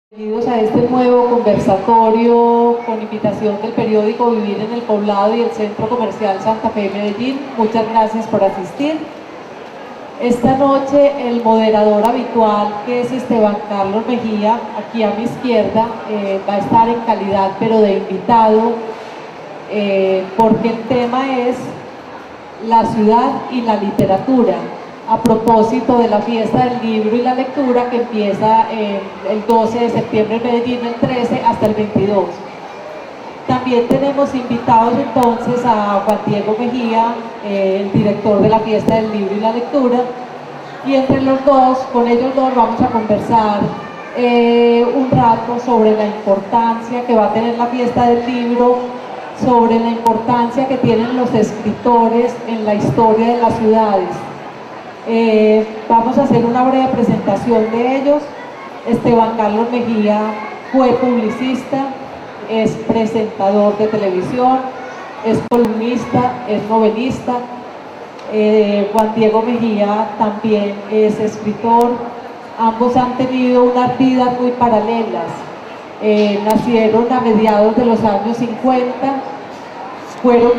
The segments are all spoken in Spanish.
Bienvenidos a este nuevo conversatorio con invitación del periódico Vivir en el Poblado y el Centro Comercial Santa Fe Medellín. Muchas gracias por asistir. Esta noche el moderador habitual, que es Esteban Carlos Mejía, aquí a mi izquierda, va a estar en calidad pero de invitado, porque el tema es la ciudad y la literatura, a propósito de la fiesta del libro y la lectura que empieza el 12 de septiembre en Medellín, el 13 hasta el 22. También tenemos invitados entonces a Juan Diego Mejía, el director de la fiesta del libro y la lectura, y entre los dos, con ellos dos vamos a conversar un rato sobre la importancia que va a tener la fiesta del libro, sobre la importancia que tienen los escritores en la historia de las ciudades. Vamos a hacer una breve presentación de ellos. Esteban Carlos Mejía fue publicista, es presentador de televisión, es columnista, es novelista. Juan Diego Mejía también es escritor. Ambos han tenido unas vidas muy paralelas. Nacieron a mediados de los años 50, fueron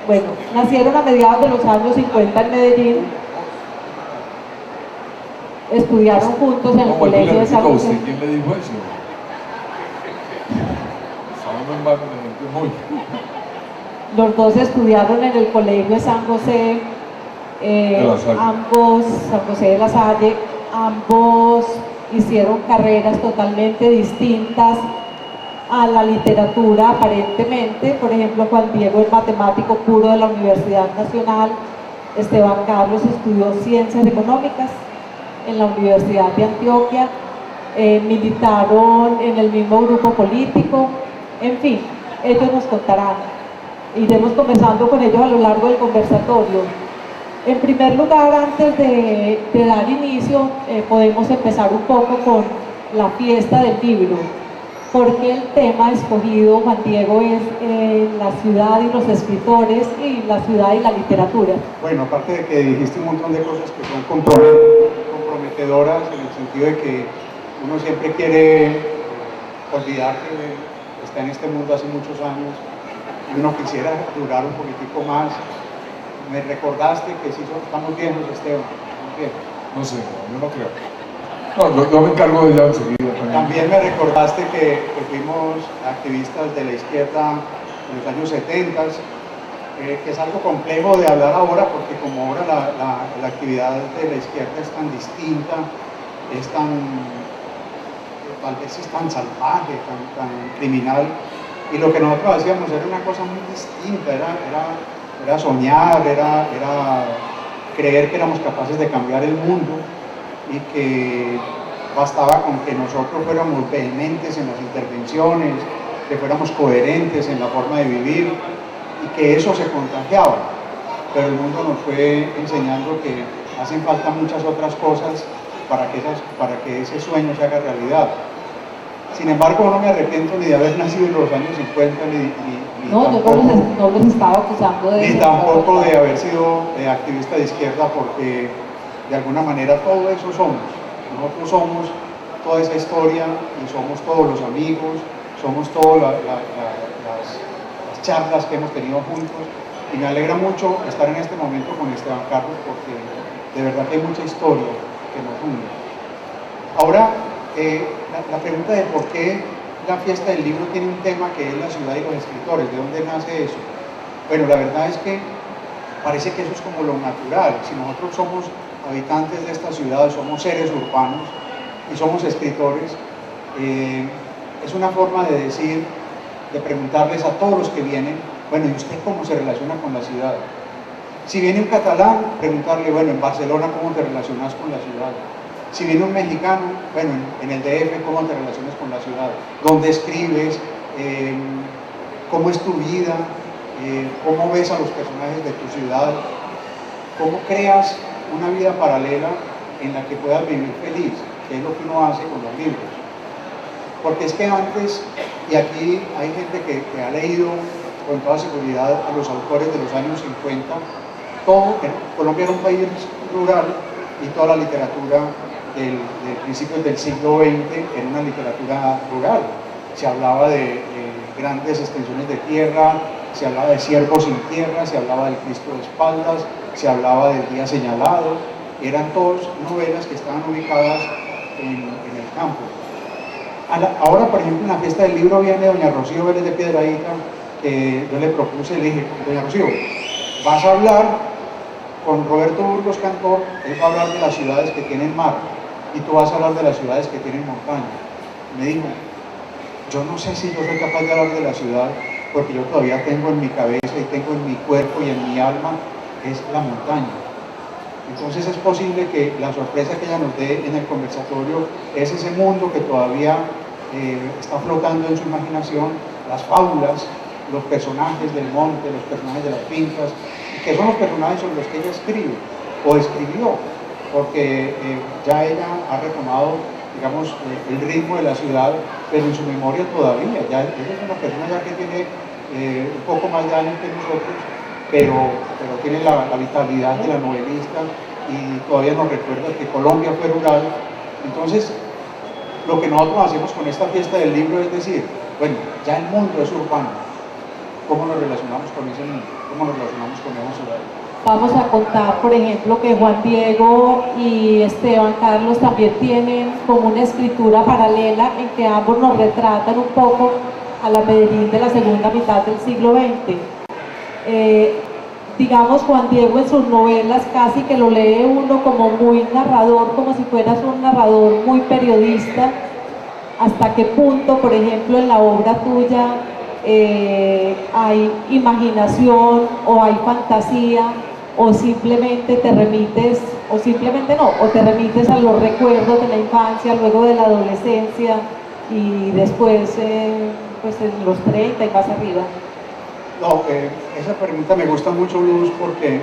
Bueno, nacieron a mediados de los años 50 en Medellín, estudiaron juntos en el colegio de San José. ¿Quién le dijo eso? Los dos estudiaron en el colegio de San José, ambos, San José de la Salle, ambos hicieron carreras totalmente distintas a la literatura aparentemente. Por ejemplo, Juan Diego es matemático puro de la Universidad Nacional, Esteban Carlos estudió Ciencias Económicas en la Universidad de Antioquia, militaron en el mismo grupo político, en fin, ellos nos contarán. Iremos conversando con ellos a lo largo del conversatorio. En primer lugar, antes de dar inicio, podemos empezar un poco con la fiesta del libro. Porque el tema escogido, Juan Diego, es la ciudad y los escritores y la ciudad y la literatura? Bueno, aparte de que dijiste un montón de cosas que son comprometedoras, en el sentido de que uno siempre quiere olvidar que está en este mundo hace muchos años y uno quisiera durar un poquitico más. Me recordaste que sí estamos viejos, Esteban, estamos viejos. No sé, yo no creo. No, yo me encargo de ella enseguida. También me recordaste que fuimos activistas de la izquierda en los años 70, que es algo complejo de hablar ahora, porque como ahora la actividad de la izquierda es tan distinta, es tan, tal vez es tan salvaje, tan criminal, y lo que nosotros hacíamos era una cosa muy distinta, era soñar, era creer que éramos capaces de cambiar el mundo y que bastaba con que nosotros fuéramos vehementes en las intervenciones, que fuéramos coherentes en la forma de vivir y que eso se contagiaba. Pero el mundo nos fue enseñando que hacen falta muchas otras cosas para que ese sueño se haga realidad. Sin embargo, no me arrepiento ni de haber nacido en los años 50, No los estaba acusando de ni tampoco de haber sido activista de izquierda, porque de alguna manera todo eso somos. Nosotros somos toda esa historia y somos todos los amigos, somos todas las charlas que hemos tenido juntos, y me alegra mucho estar en este momento con Esteban Carlos, porque de verdad que hay mucha historia que nos une. Ahora, la pregunta de por qué la fiesta del libro tiene un tema que es la ciudad y los escritores, ¿de dónde nace eso? Bueno, la verdad es que parece que eso es como lo natural. Si nosotros somos habitantes de esta ciudad, somos seres urbanos y somos escritores, es una forma de decir, de preguntarles a todos los que vienen, bueno, ¿y usted cómo se relaciona con la ciudad? Si viene un catalán, preguntarle, bueno, en Barcelona, ¿cómo te relacionas con la ciudad? Si viene un mexicano, bueno, en el DF, ¿cómo te relacionas con la ciudad? ¿Dónde escribes? ¿Cómo es tu vida? ¿Cómo ves a los personajes de tu ciudad? ¿Cómo creas una vida paralela en la que puedas vivir feliz? Que es lo que uno hace con los libros. Porque es que antes, y aquí hay gente que ha leído con toda seguridad a los autores de los años 50, Colombia era un país rural, y toda la literatura de principios del siglo XX era una literatura rural. Se hablaba de grandes extensiones de tierra, se hablaba de siervos sin tierra, se hablaba del Cristo de espaldas, se hablaba del día señalado. Eran todas novelas que estaban ubicadas en el campo. Ahora, por ejemplo, en la fiesta del libro viene doña Rocío Vélez de Piedradita, que yo le propuse, le dije, doña Rocío, vas a hablar con Roberto Burgos Cantor, él va a hablar de las ciudades que tienen mar, y tú vas a hablar de las ciudades que tienen montaña. Me dijo, yo no sé si yo soy capaz de hablar de la ciudad, porque yo todavía tengo en mi cabeza y tengo en mi cuerpo y en mi alma, es la montaña. Entonces es posible que la sorpresa que ella nos dé en el conversatorio es ese mundo que todavía está flotando en su imaginación, las fábulas, los personajes del monte, los personajes de las fincas, que son los personajes sobre los que ella escribe o escribió, porque ya ella ha retomado, digamos, el ritmo de la ciudad, pero en su memoria todavía. Ya ella es una persona ya que tiene un poco más de años que nosotros, pero tiene la vitalidad de la novelista y todavía nos recuerda que Colombia fue rural. Entonces, lo que nosotros hacemos con esta fiesta del libro es decir, bueno, ya el mundo es urbano, ¿cómo nos relacionamos con ese mundo? ¿Cómo nos relacionamos con esa ciudad? Vamos a contar, por ejemplo, que Juan Diego y Esteban Carlos también tienen como una escritura paralela en que ambos nos retratan un poco a la Medellín de la segunda mitad del siglo XX. Digamos, Juan Diego en sus novelas casi que lo lee uno como muy narrador, como si fueras un narrador muy periodista. ¿Hasta qué punto, por ejemplo, en la obra tuya hay imaginación o hay fantasía, o simplemente te remites, o simplemente no, o te remites a los recuerdos de la infancia, luego de la adolescencia y después pues en los 30 y más arriba? No, esa pregunta me gusta mucho, Luz, porque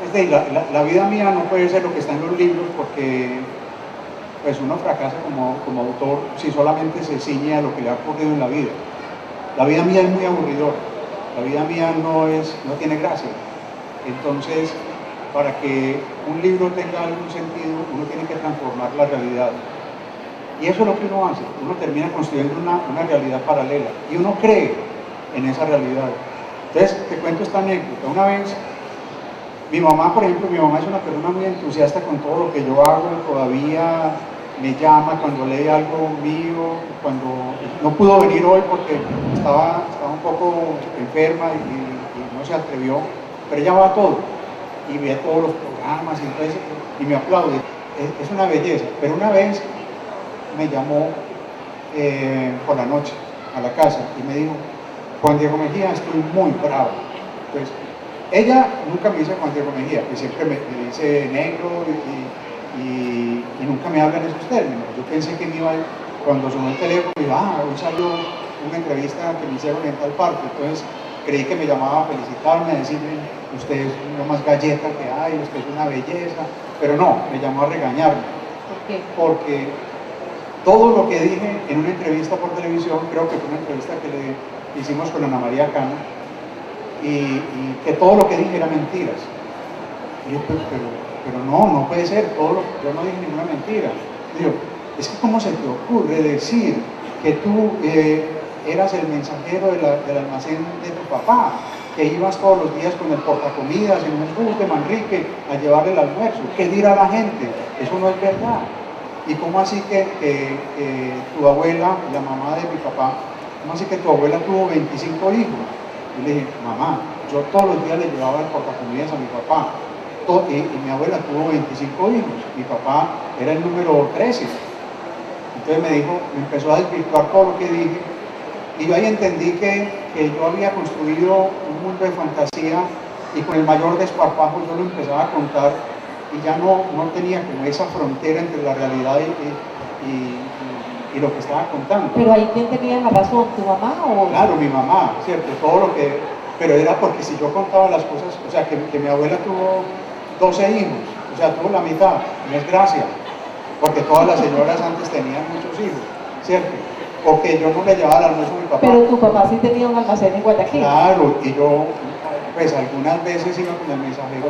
es de, la vida mía no puede ser lo que está en los libros, porque pues uno fracasa como autor si solamente se ciñe a lo que le ha ocurrido en la vida. La vida mía es muy aburridora, la vida mía no tiene gracia. Entonces, para que un libro tenga algún sentido, uno tiene que transformar la realidad. Y eso es lo que uno hace, uno termina construyendo una realidad paralela y uno cree en esa realidad. Entonces, te cuento esta anécdota. Una vez, mi mamá, por ejemplo, mi mamá es una persona muy entusiasta con todo lo que yo hago, todavía me llama cuando lee algo mío, cuando no pudo venir hoy porque estaba un poco enferma y no se atrevió, pero ella va a todo y ve todos los programas y me aplaude. Es una belleza. Pero una vez me llamó por la noche a la casa y me dijo, Juan Diego Mejía, estoy muy bravo. Entonces, ella nunca me dice Juan Diego Mejía, que siempre me dice negro y nunca me habla en esos términos. Yo pensé que me iba, cuando sonó el teléfono, me iba, hoy salió una entrevista que me hicieron en tal parte. Entonces, creí que me llamaba a felicitarme, a decirme, usted es lo más galleta que hay, usted es una belleza. Pero no, me llamó a regañarme. ¿Por qué? Porque todo lo que dije en una entrevista por televisión, creo que fue una entrevista que le hicimos con Ana María Cano, y que todo lo que dije era mentiras. Y yo, pero no puede ser, yo no dije ninguna mentira. Digo, es que ¿cómo se te ocurre decir que tú eras el mensajero del almacén de tu papá, que ibas todos los días con el portacomidas en un bus de Manrique a llevarle el almuerzo? ¿Qué dirá la gente? Eso no es verdad. ¿Y cómo así que tu abuela, la mamá de mi papá, cómo así que tu abuela tuvo 25 hijos? Y le dije, mamá, yo todos los días le llevaba el portacomidas a mi papá, y mi abuela tuvo 25 hijos, mi papá era el número 13. Entonces me empezó a desvirtuar todo lo que dije, y yo ahí entendí que yo había construido un mundo de fantasía, y con el mayor desparpajo yo lo empezaba a contar, y ya no tenía como esa frontera entre la realidad y lo que estaba contando. Pero ahí, ¿quién tenía la razón? ¿Tu mamá o...? Claro, mi mamá, ¿cierto? Pero era porque si yo contaba las cosas, o sea, que mi abuela tuvo 12 hijos, o sea, tuvo la mitad, no es gracia, porque todas las señoras antes tenían muchos hijos, ¿cierto? O que yo no le llevaba el almuerzo a mi papá. Pero tu papá sí tenía un almacén en Guayaquil. Claro, y yo, pues algunas veces iba con el mensajero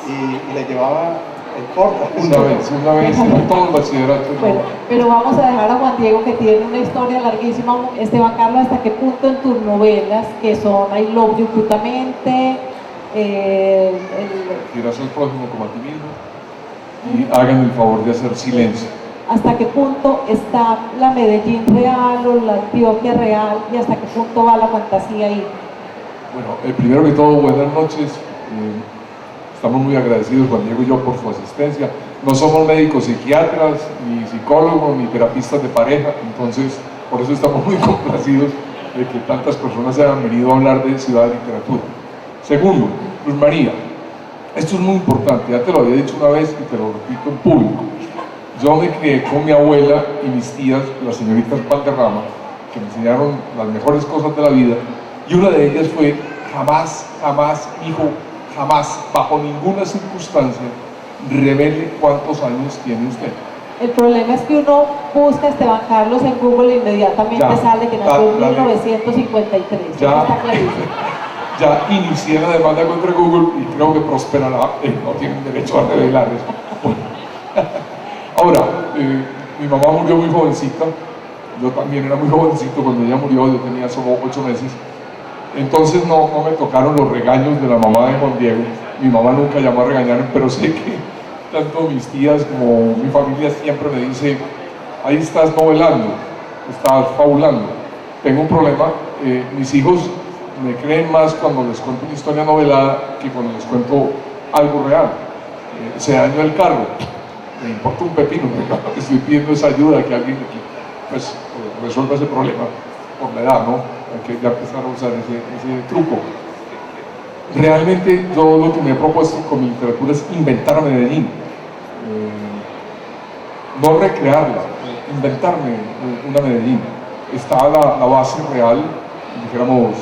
y le llevaba el porta. Una vez, en todo el bachillerato. Bueno, pero vamos a dejar a Juan Diego, que tiene una historia larguísima. Esteban Carlos, ¿hasta qué punto en tus novelas, que son I Love You Putamente, Quieras al prójimo como a ti mismo y hagan el favor de hacer silencio? ¿hasta qué punto está la Medellín real o la Antioquia real y hasta qué punto va la fantasía ahí? Bueno, primero que todo, buenas noches. Estamos muy agradecidos, Juan Diego y yo, por su asistencia. No somos médicos psiquiatras, ni psicólogos, ni terapistas de pareja, entonces por eso estamos muy complacidos de que tantas personas hayan venido a hablar de ciudad de literatura. Segundo, Luz María, esto es muy importante, ya te lo había dicho una vez y te lo repito en público. Yo me crié con mi abuela y mis tías, las señoritas Valderrama, que me enseñaron las mejores cosas de la vida, y una de ellas fue: jamás, jamás, hijo, jamás, bajo ninguna circunstancia, revele cuántos años tiene usted. El problema es que uno busca Esteban Carlos en Google e inmediatamente Ya, sale que nació en dale. 1953. Ya. Eso está clarísimo. Ya inicié la demanda contra Google y creo que prosperará. No tienen derecho a revelar eso. Ahora, mi mamá murió muy jovencita. Yo también era muy jovencito cuando ella murió. Yo tenía solo 8 meses. Entonces no me tocaron los regaños de la mamá de Juan Diego. Mi mamá nunca llamó a regañarme, pero sé que tanto mis tías como mi familia siempre me dice: ahí estás novelando, estás fabulando. Tengo un problema, mis hijos me creen más cuando les cuento una historia novelada que cuando les cuento algo real. Se dañó el carro, me importa un pepino, lo que estoy pidiendo es ayuda, que alguien pues, resuelva ese problema por la edad, ¿no? Hay que ya empezar a usar ese truco. Realmente yo lo que me he propuesto con mi literatura es inventar Medellín, no recrearla, inventarme una Medellín. Está la base real, dijéramos,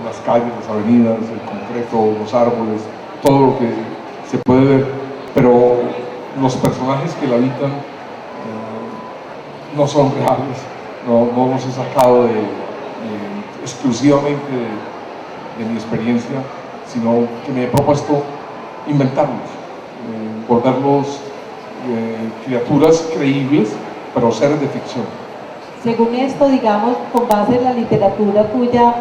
las calles, las avenidas, el concreto, los árboles, todo lo que se puede ver, pero los personajes que la habitan no son reales, no los he sacado exclusivamente de mi experiencia, sino que me he propuesto inventarlos, volverlos criaturas creíbles, pero seres de ficción. Según esto, digamos, con base en la literatura tuya,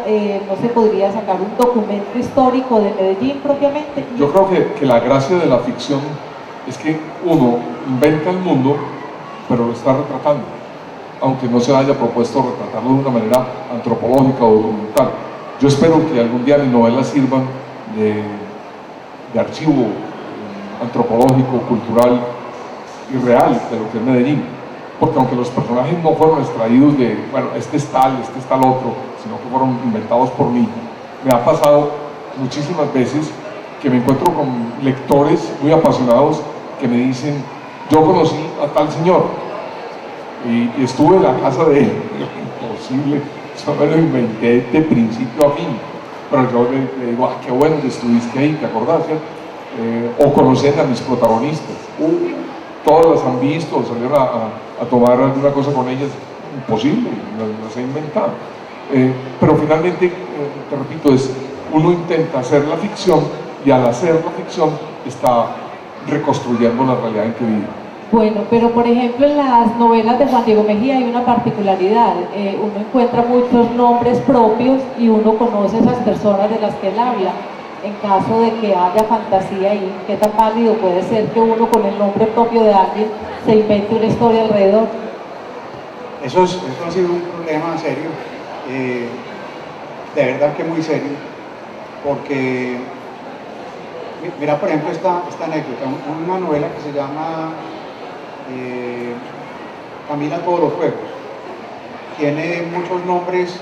¿no se podría sacar un documento histórico de Medellín propiamente? Yo creo que la gracia de la ficción es que uno inventa el mundo, pero lo está retratando, aunque no se haya propuesto retratarlo de una manera antropológica o documental. Yo espero que algún día mis novelas sirvan de archivo antropológico, cultural y real de lo que es Medellín, porque aunque los personajes no fueron extraídos de, bueno, este es tal otro, sino que fueron inventados por mí, me ha pasado muchísimas veces que me encuentro con lectores muy apasionados que me dicen: yo conocí a tal señor y estuve en la casa de él. Imposible, yo me lo inventé de principio a fin, pero yo le digo: qué bueno que estuviste ahí, ¿te acordás? O conocen a mis protagonistas, todas las han visto, salieron a tomar alguna cosa con ellas. Imposible, las he inventado. Pero finalmente, te repito, uno intenta hacer la ficción y al hacer la ficción está reconstruyendo la realidad en que vive. Bueno, pero por ejemplo en las novelas de Juan Diego Mejía hay una particularidad, uno encuentra muchos nombres propios y uno conoce esas personas de las que él habla. En caso de que haya fantasía ahí, ¿qué tan válido puede ser que uno con el nombre propio de alguien se invente una historia alrededor? Eso ha sido un problema serio, de verdad que muy serio, porque mira, por ejemplo, esta anécdota, una novela que se llama Camina todos los juegos, tiene muchos nombres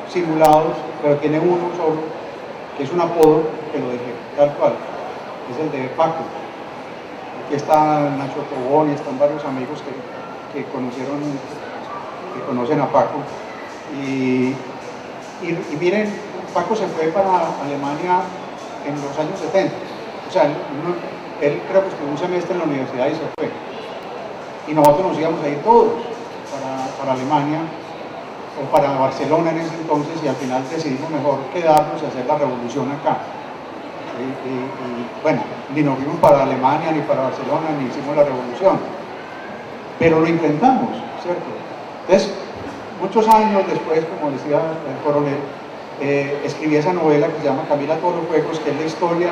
simulados, pero tiene uno solo, que es un apodo que lo dejé tal cual, es el de Paco. Aquí está Nacho Tobón y están varios amigos que conocen a Paco. Y miren, Paco se fue para Alemania en los años 70. O sea, él creo que estuvo un semestre en la universidad y se fue. Y nosotros nos íbamos a ir todos para Alemania o para Barcelona en ese entonces, y al final decidimos mejor quedarnos y hacer la revolución acá. bueno, ni nos fuimos para Alemania, ni para Barcelona, ni hicimos la revolución, pero lo intentamos, ¿cierto? Entonces, muchos años después, como decía el coronel, escribí esa novela que se llama Camila todos los juegos, que es la historia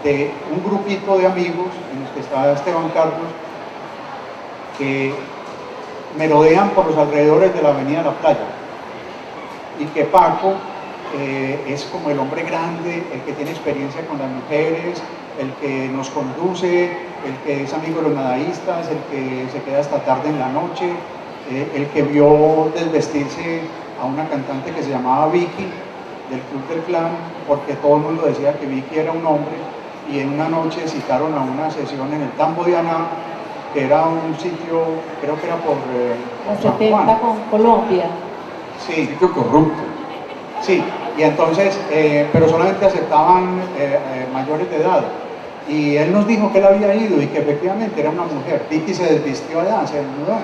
de un grupito de amigos, en los que está Esteban Carlos, que merodean por los alrededores de la avenida La Playa, y que Paco es como el hombre grande, el que tiene experiencia con las mujeres, el que nos conduce, el que es amigo de los nadaístas, el que se queda hasta tarde en la noche, el que vio desvestirse a una cantante que se llamaba Vicky, del Club del Clan, porque todo el mundo decía que Vicky era un hombre, y en una noche citaron a una sesión en el Tambo de Aná, que era un sitio, creo que era por La San 70 Juan. con Colombia. Sí, Sitio corrupto. sí, y entonces, pero solamente aceptaban mayores de edad. Y él nos dijo que él había ido y que efectivamente era una mujer. Vicky se desvistió allá, se desnudó.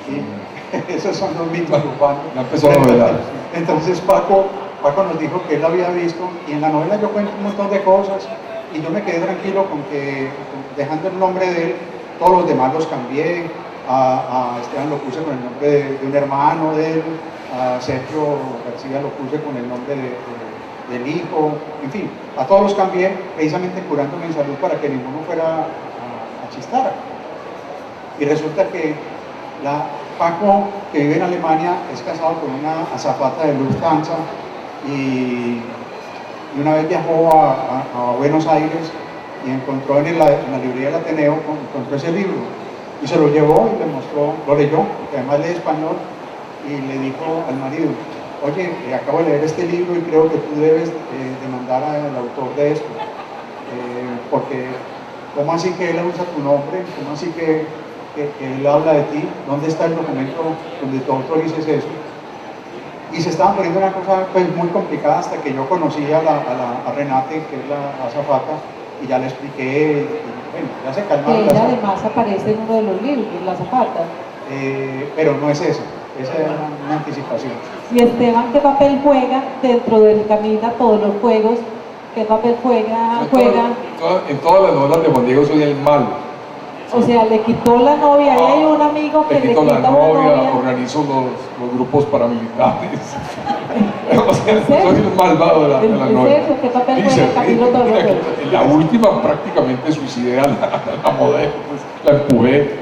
Y esos son los mitos urbanos. Ya empezó a novelar. Entonces Paco nos dijo que él la había visto, y en la novela yo cuento un montón de cosas, y yo me quedé tranquilo con que, dejando el nombre de él, todos los demás los cambié. A Esteban lo puse con el nombre de un hermano de él, a Sergio García lo puse con el nombre del hijo, en fin, a todos los cambié, precisamente curándome en salud para que ninguno fuera a chistar. Y resulta que Paco, que vive en Alemania, es casado con una azafata de Lufthansa, y una vez viajó a Buenos Aires y encontró en la librería del Ateneo, encontró ese libro y se lo llevó y le mostró, lo leyó, porque además lee español, y le dijo al marido: oye, acabo de leer este libro y creo que tú debes demandar al autor de esto, porque ¿cómo así que él usa tu nombre? ¿Cómo así que él habla de ti? ¿Dónde está el documento donde tú autorices eso? Y se estaban poniendo una cosa pues muy complicada, hasta que yo conocí a Renate, que es la azafata, y ya le expliqué, y bueno, ya se calmaron. Que ella además aparece en uno de los libros, La Zapata. Pero no es eso, esa es una anticipación. Y Esteban, ¿qué papel juega dentro del Camina todos los juegos? ¿Qué papel juega? En todas las novelas de Juan Diego soy el malo. O sea, le quitó la novia, ahí hay un amigo que Le le quito quita la una novia, novia. organizo los grupos paramilitares. O sea, ¿En serio? soy el malvado de la ¿En novela. serio? ¿Qué papel Sí, juega Camilo todos los mira, juegos? en la última prácticamente suicidé a la modelo, pues la empujé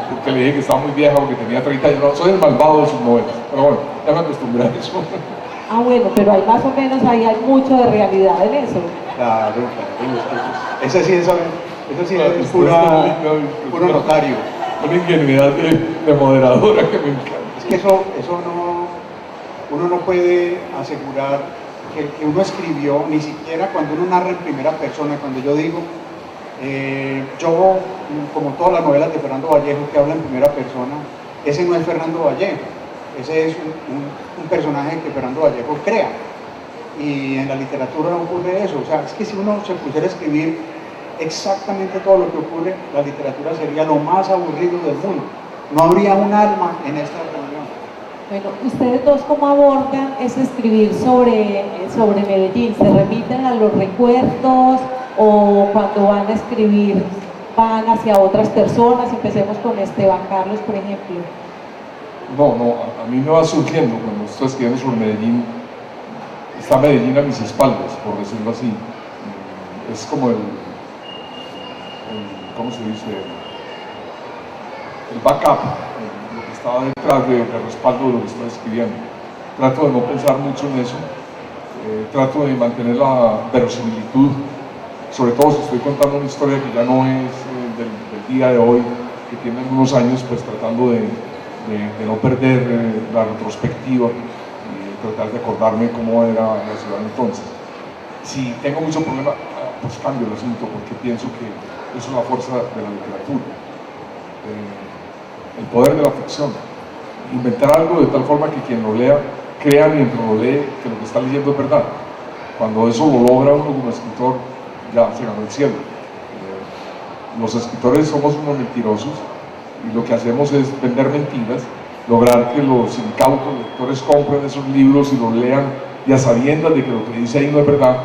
porque le dije que estaba muy vieja, porque tenía 30 años. No, soy el malvado de sus novelas, pero bueno, ya me acostumbré a eso. Ah, bueno, pero hay más o menos, ahí hay mucho de realidad en eso. Claro. Ese sí es puro notario. Una ingenuidad de moderadora que me encanta. Es que eso uno no puede asegurar que uno escribió, ni siquiera cuando uno narra en primera persona. Cuando yo digo, yo, como todas las novelas de Fernando Vallejo que habla en primera persona, ese no es Fernando Vallejo, ese es un personaje que Fernando Vallejo crea. Y en la literatura no ocurre eso. O sea, es que si uno se pusiera a escribir exactamente todo lo que ocurre, la literatura sería lo más aburrido del mundo. No habría un alma en esta reunión. Bueno, ustedes dos, ¿cómo abordan ese escribir sobre Medellín? ¿Se remiten a los recuerdos o cuando van a escribir van hacia otras personas? Empecemos con Esteban Carlos, por ejemplo. No, a mí me va surgiendo cuando estoy escribiendo sobre Medellín. Está Medellín a mis espaldas, por decirlo así. Es como ¿cómo se dice? El backup, lo que estaba detrás de respaldo de lo que estoy escribiendo. Trato de no pensar mucho en eso, trato de mantener la verosimilitud, sobre todo si estoy contando una historia que ya no es del día de hoy, que tiene algunos años, pues tratando de no perder la retrospectiva y tratar de acordarme cómo era la ciudad entonces. Si tengo mucho problema, pues cambio el asunto, porque pienso que eso es la fuerza de la literatura, el poder de la ficción, inventar algo de tal forma que quien lo lea crea mientras lo lee que lo que está leyendo es verdad. Cuando eso lo logra uno como escritor, ya se ganó el cielo. Los escritores somos unos mentirosos y lo que hacemos es vender mentiras, lograr que los incautos lectores compren esos libros y los lean ya sabiendo de que lo que dice ahí no es verdad,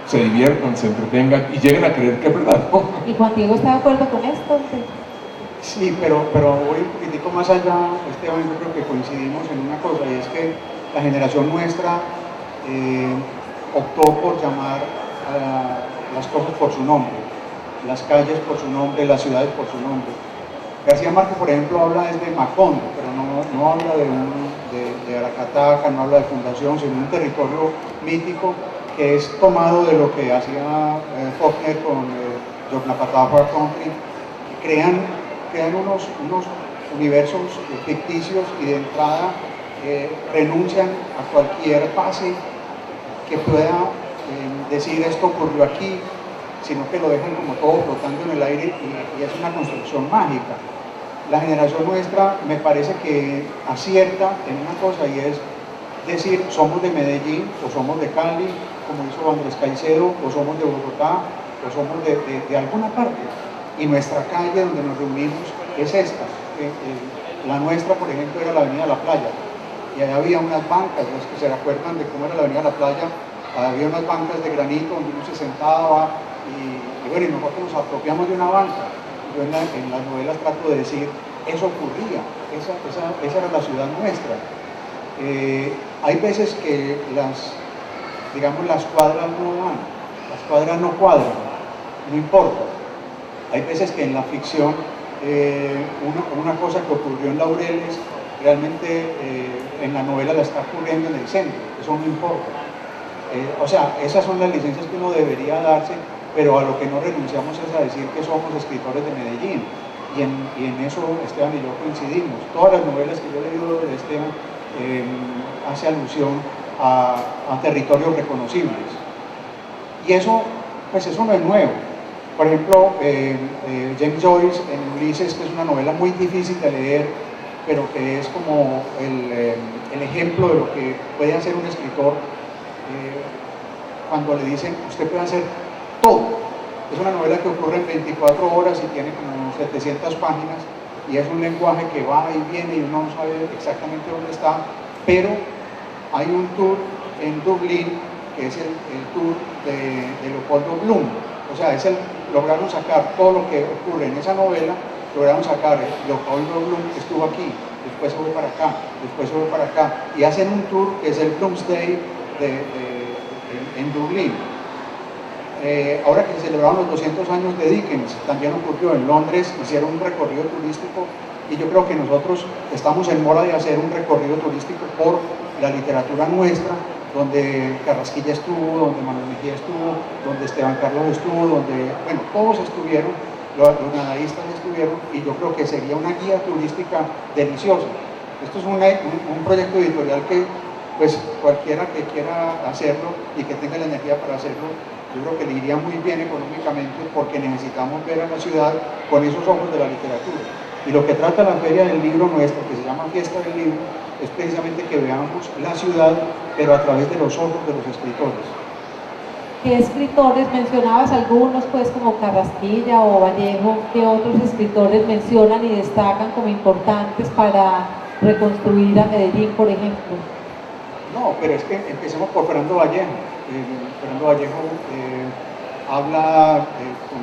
se diviertan, se entretengan y lleguen a creer que es verdad, ¿no? ¿Y Juan Diego está de acuerdo con esto? Sí, pero voy un poquitico más allá, Esteban, yo creo que coincidimos en una cosa, y es que la generación nuestra optó por llamar a las cosas por su nombre, las calles por su nombre, las ciudades por su nombre. García Márquez, por ejemplo, habla desde Macondo, pero no habla de Aracataca, no habla de fundación, sino un territorio mítico que es tomado de lo que hacía Faulkner con Yoknapatawpha Far Country, que crean unos universos ficticios y de entrada renuncian a cualquier base que pueda decir esto ocurrió aquí, sino que lo dejan como todo flotando en el aire y es una construcción mágica. La generación nuestra me parece que acierta en una cosa, y es decir, somos de Medellín o somos de Cali, como hizo Andrés Caicedo, o somos de Bogotá, o somos de alguna parte. Y nuestra calle donde nos reunimos es esta. La nuestra, por ejemplo, era la Avenida La Playa, y allá había unas bancas, los que se acuerdan de cómo era la Avenida La Playa, había unas bancas de granito donde uno se sentaba, y bueno, y nosotros nos apropiamos de una banca. Yo en las novelas trato de decir, eso ocurría, esa era la ciudad nuestra. Hay veces que las cuadras no dan, las cuadras no cuadran, no importa. Hay veces que en la ficción una cosa que ocurrió en Laureles realmente en la novela la está ocurriendo en el centro, eso no importa. O sea, esas son las licencias que uno debería darse, pero a lo que no renunciamos es a decir que somos escritores de Medellín, y en eso Esteban y yo coincidimos. Todas las novelas que yo he leído de Esteban hace alusión a territorios reconocibles, y eso no es nuevo. Por ejemplo, James Joyce en Ulises, que es una novela muy difícil de leer, pero que es como el ejemplo de lo que puede hacer un escritor cuando le dicen, usted puede hacer todo. Es una novela que ocurre en 24 horas y tiene como 700 páginas, y es un lenguaje que va y viene y uno no sabe exactamente dónde está, pero hay un tour en Dublín que es el tour de Leopoldo Bloom. O sea, lograron sacar todo lo que ocurre en esa novela, lograron sacar Leopoldo Bloom estuvo aquí, después se fue para acá, después se fue para acá, y hacen un tour que es el Bloomsday en Dublín. Ahora que se celebraron los 200 años de Dickens, también ocurrió en Londres, hicieron un recorrido turístico, y yo creo que nosotros estamos en mora de hacer un recorrido turístico por la literatura nuestra, donde Carrasquilla estuvo, donde Manuel Mejía estuvo, donde Esteban Carlos estuvo, donde, bueno, todos estuvieron, los nadaístas estuvieron, y yo creo que sería una guía turística deliciosa. Esto es un proyecto editorial que, pues, cualquiera que quiera hacerlo y que tenga la energía para hacerlo, yo creo que le iría muy bien económicamente, porque necesitamos ver a la ciudad con esos ojos de la literatura. Y lo que trata la Feria del Libro nuestra, que se llama Fiesta del Libro, es precisamente que veamos la ciudad, pero a través de los ojos de los escritores. ¿Qué escritores mencionabas? Algunos, pues, como Carrasquilla o Vallejo, ¿qué otros escritores mencionan y destacan como importantes para reconstruir a Medellín, por ejemplo? No, pero es que empecemos por Fernando Vallejo. Fernando Vallejo habla con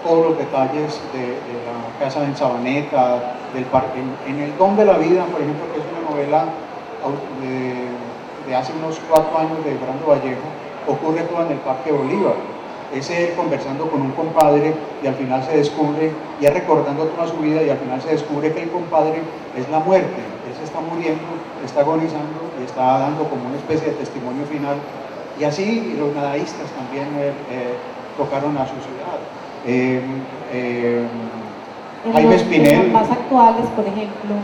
todos los detalles de la casa en Sabaneta, del parque, en El Don de la Vida, por ejemplo, que es una novela de hace unos 4 años de Fernando Vallejo, ocurre todo en el Parque Bolívar. Es él conversando con un compadre, y al final se descubre, y es recordando toda su vida, y al final se descubre que el compadre es la muerte. Él se está muriendo, está agonizando y está dando como una especie de testimonio final. Y así los nadaístas también tocaron a su ciudad. Jaime Espinel. Los más actuales, por ejemplo.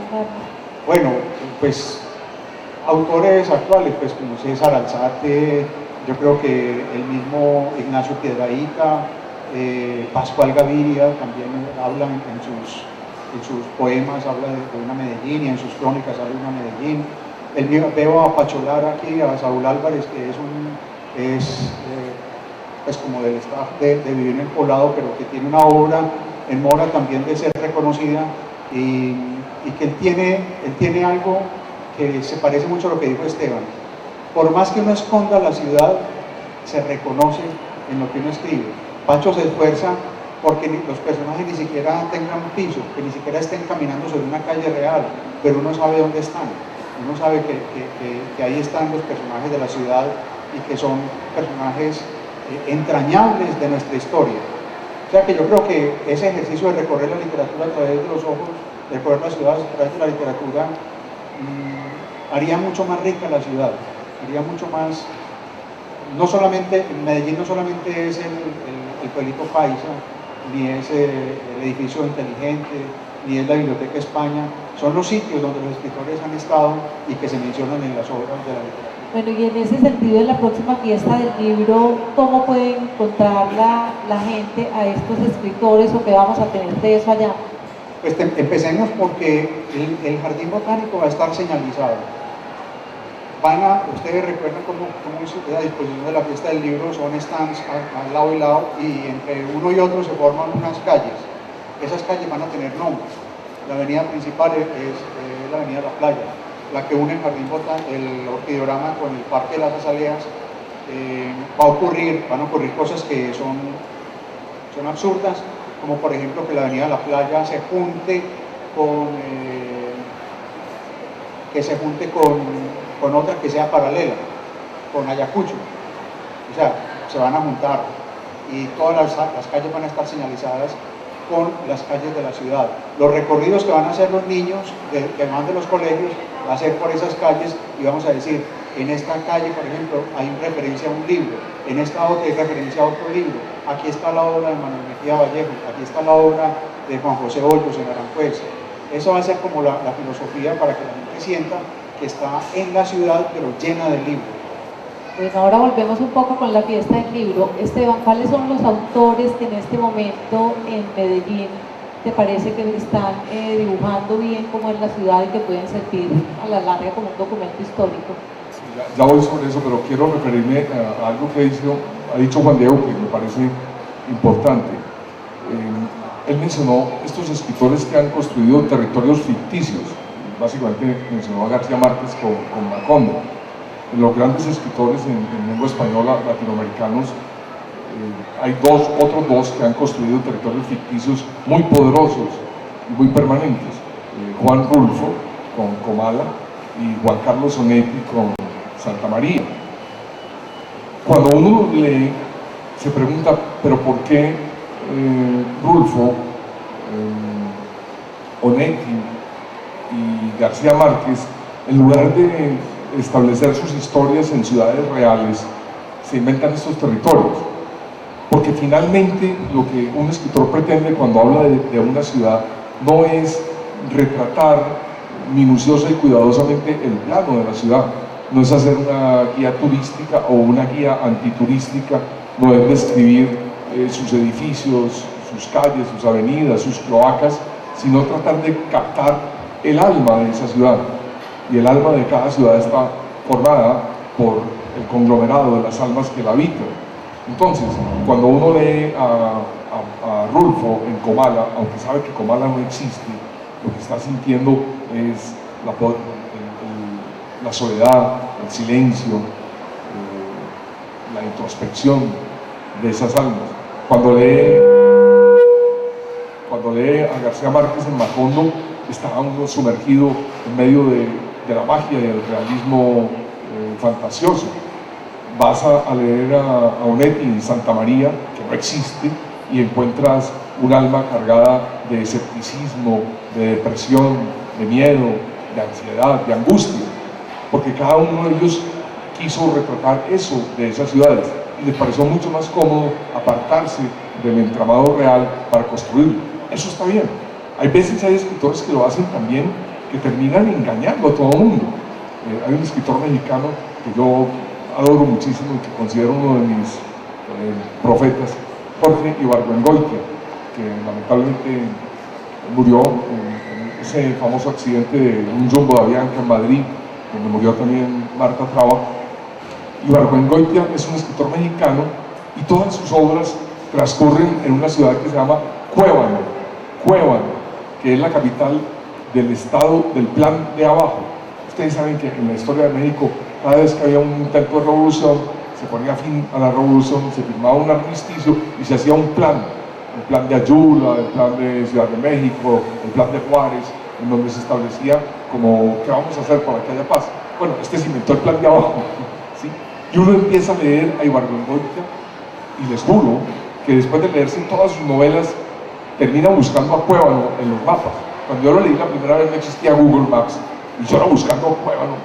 Bueno, pues autores actuales, pues como César Alzate, yo creo que el mismo Ignacio Piedrahíta, Pascual Gaviria también habla en sus poemas, habla de una Medellín, y en sus crónicas habla de una Medellín. Veo a Pacholar aquí, a Saúl Álvarez, que es pues como del staff de Vivir en el Poblado, pero que tiene una obra en mora también de ser reconocida, y que él tiene algo que se parece mucho a lo que dijo Esteban. Por más que uno esconda la ciudad, se reconoce en lo que uno escribe. Pacho se esfuerza porque los personajes ni siquiera tengan un piso, que ni siquiera estén caminando sobre una calle real, pero uno sabe dónde están, uno sabe que ahí están los personajes de la ciudad y que son personajes entrañables de nuestra historia. O sea que yo creo que ese ejercicio de recorrer la literatura a través de los ojos, de recorrer las ciudades a través de la literatura, haría mucho más rica la ciudad, haría mucho más, no solamente, Medellín no solamente es el pueblito paisa, ni es el edificio inteligente, ni es la Biblioteca España, son los sitios donde los escritores han estado y que se mencionan en las obras de la literatura. Bueno, y en ese sentido, en la próxima fiesta del libro, ¿cómo puede encontrar la gente a estos escritores o qué vamos a tener de eso allá? Pues empecemos porque el jardín botánico va a estar señalizado. Ustedes recuerdan cómo es la disposición de la fiesta del libro, son stands al lado y lado, y entre uno y otro se forman unas calles. Esas calles van a tener nombres. La avenida principal es la avenida La Playa, la que une el jardín botánico, el orquideorama con el Parque de las Azaleas. Van a ocurrir cosas que son absurdas, como por ejemplo que la avenida La Playa se junte con otra que sea paralela, con Ayacucho. O sea, se van a juntar y todas las calles van a estar señalizadas con las calles de la ciudad. Los recorridos que van a hacer los niños que van de los colegios va a ser por esas calles y vamos a decir, en esta calle, por ejemplo, hay referencia a un libro, en esta otra hay referencia a otro libro, aquí está la obra de Manuel Mejía Vallejo, aquí está la obra de Juan José Hoyos en Aranjuez. Eso va a ser como la filosofía para que la gente sienta que está en la ciudad, pero llena de libros. Bueno, ahora volvemos un poco con la fiesta del libro. Esteban, ¿cuáles son los autores que en este momento en Medellín te parece que están dibujando bien cómo es la ciudad y que pueden servir a la larga como un documento histórico? Ya voy sobre eso, pero quiero referirme a algo que ha dicho Juan Diego, que me parece importante. Él mencionó estos escritores que han construido territorios ficticios. Básicamente mencionó a García Márquez con Macondo. Los grandes escritores en lengua española latinoamericanos, hay otros dos que han construido territorios ficticios muy poderosos y muy permanentes. Juan Rulfo con Comala y Juan Carlos Onetti con Santa María. Cuando uno lee, se pregunta, ¿pero por qué Rulfo, Onetti y García Márquez, en lugar de establecer sus historias en ciudades reales, se inventan estos territorios? Porque finalmente lo que un escritor pretende cuando habla de una ciudad no es retratar minuciosa y cuidadosamente el plano de la ciudad, no es hacer una guía turística o una guía antiturística, no es describir sus edificios, sus calles, sus avenidas, sus cloacas, sino tratar de captar el alma de esa ciudad. Y el alma de cada ciudad está formada por el conglomerado de las almas que la habitan. Entonces, cuando uno lee a Rulfo en Comala, aunque sabe que Comala no existe, lo que está sintiendo es la soledad, el silencio, la introspección de esas almas. Cuando lee a García Márquez en Macondo, está uno sumergido en medio de la magia y el realismo fantasioso. Vas a leer a Onetti en Santa María, que no existe, y encuentras un alma cargada de escepticismo, de depresión, de miedo, de ansiedad, de angustia, porque cada uno de ellos quiso retratar eso de esas ciudades y les pareció mucho más cómodo apartarse del entramado real para construirlo. Eso está bien. Hay veces hay escritores que lo hacen también, que terminan engañando a todo el mundo. Hay un escritor mexicano que yo adoro muchísimo y que considero uno de mis profetas, Jorge Ibargüengoitia, que lamentablemente murió en ese famoso accidente de un jumbo de Avianca en Madrid, donde murió también Marta Traba. Ibargüengoitia es un escritor mexicano y todas sus obras transcurren en una ciudad que se llama Cuébano, que es la capital del estado del Plan de Abajo. Ustedes saben que en la historia de México, cada vez que había un intento de revolución, se ponía fin a la revolución, se firmaba un armisticio y se hacía un plan de ayuda, el plan de Ciudad de México, el plan de Juárez, en donde se establecía como qué vamos a hacer para que haya paz. Bueno, se inventó el plan de abajo, ¿sí? Y uno empieza a leer a Ibargüengoitia y les juro que después de leerse todas sus novelas termina buscando a Cuévano en los mapas. Cuando yo lo leí la primera vez no existía Google Maps y yo era buscando a Cuévano,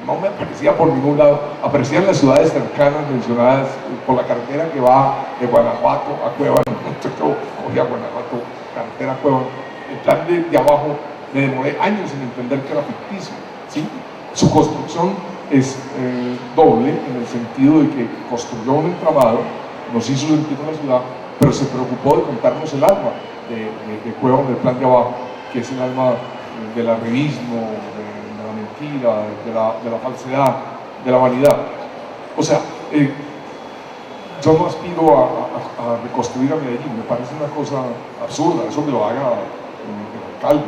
no me aparecía por ningún lado, aparecían las ciudades cercanas mencionadas por la carretera que va de Guanajuato a Cuévano. Entonces yo cogía Guanajuato, carretera a Cuévano. El plan de abajo me demoré años en entender que era ficticio, ¿sí? Su construcción es doble en el sentido de que construyó un entramado, nos hizo sentir en la ciudad, pero se preocupó de contarnos el alma de Cuévano, del plan de abajo, que es el alma del arribismo, de la mentira, de la falsedad, de la vanidad. O sea, yo no aspiro a reconstruir a Medellín, me parece una cosa absurda, eso que lo haga el alcalde.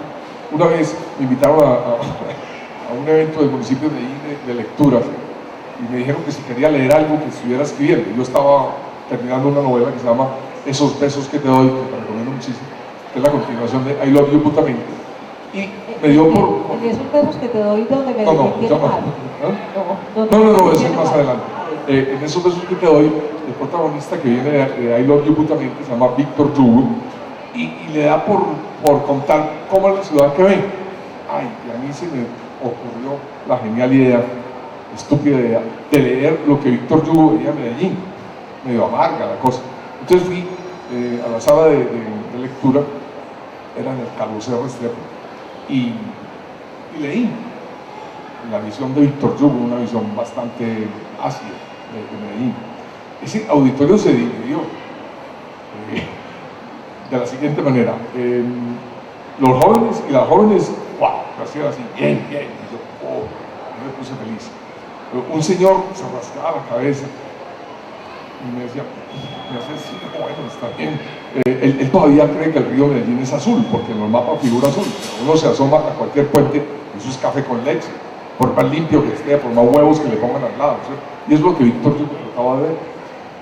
Una vez me invitaron a un evento del municipio de Medellín de lecturas y me dijeron que si quería leer algo que estuviera escribiendo. Yo estaba terminando una novela que se llama Esos besos que te doy, que te recomiendo muchísimo, que es la continuación de I Love You Putamente. Y me dio por... ¿En esos besos que te doy donde me No, eso es más adelante. En esos besos que te doy, el protagonista que viene de I Love You Putamente se llama Víctor Hugo y le da por contar cómo es la ciudad que ve. Ay, y a mí se me ocurrió la genial idea, estúpida idea, de leer lo que Víctor Hugo veía en Medellín, medio amarga la cosa. Entonces fui a la sala de lectura, era en el Carlos R. Restrepo, y leí la visión de Víctor Hugo, una visión bastante ácida de Medellín. Ese auditorio se dividió de la siguiente manera: los jóvenes y las jóvenes, ¡wow!, hacían así, bien, y yo, me puse feliz. Un señor se rascaba la cabeza y me decía sí, bueno, está bien. Él todavía cree que el río Medellín es azul, porque en los mapas figura azul. Uno se asoma a cualquier puente, eso es café con leche, por más limpio que esté, por más huevos que le pongan al lado, ¿sí? Y es lo que Víctor Hugo trataba de ver.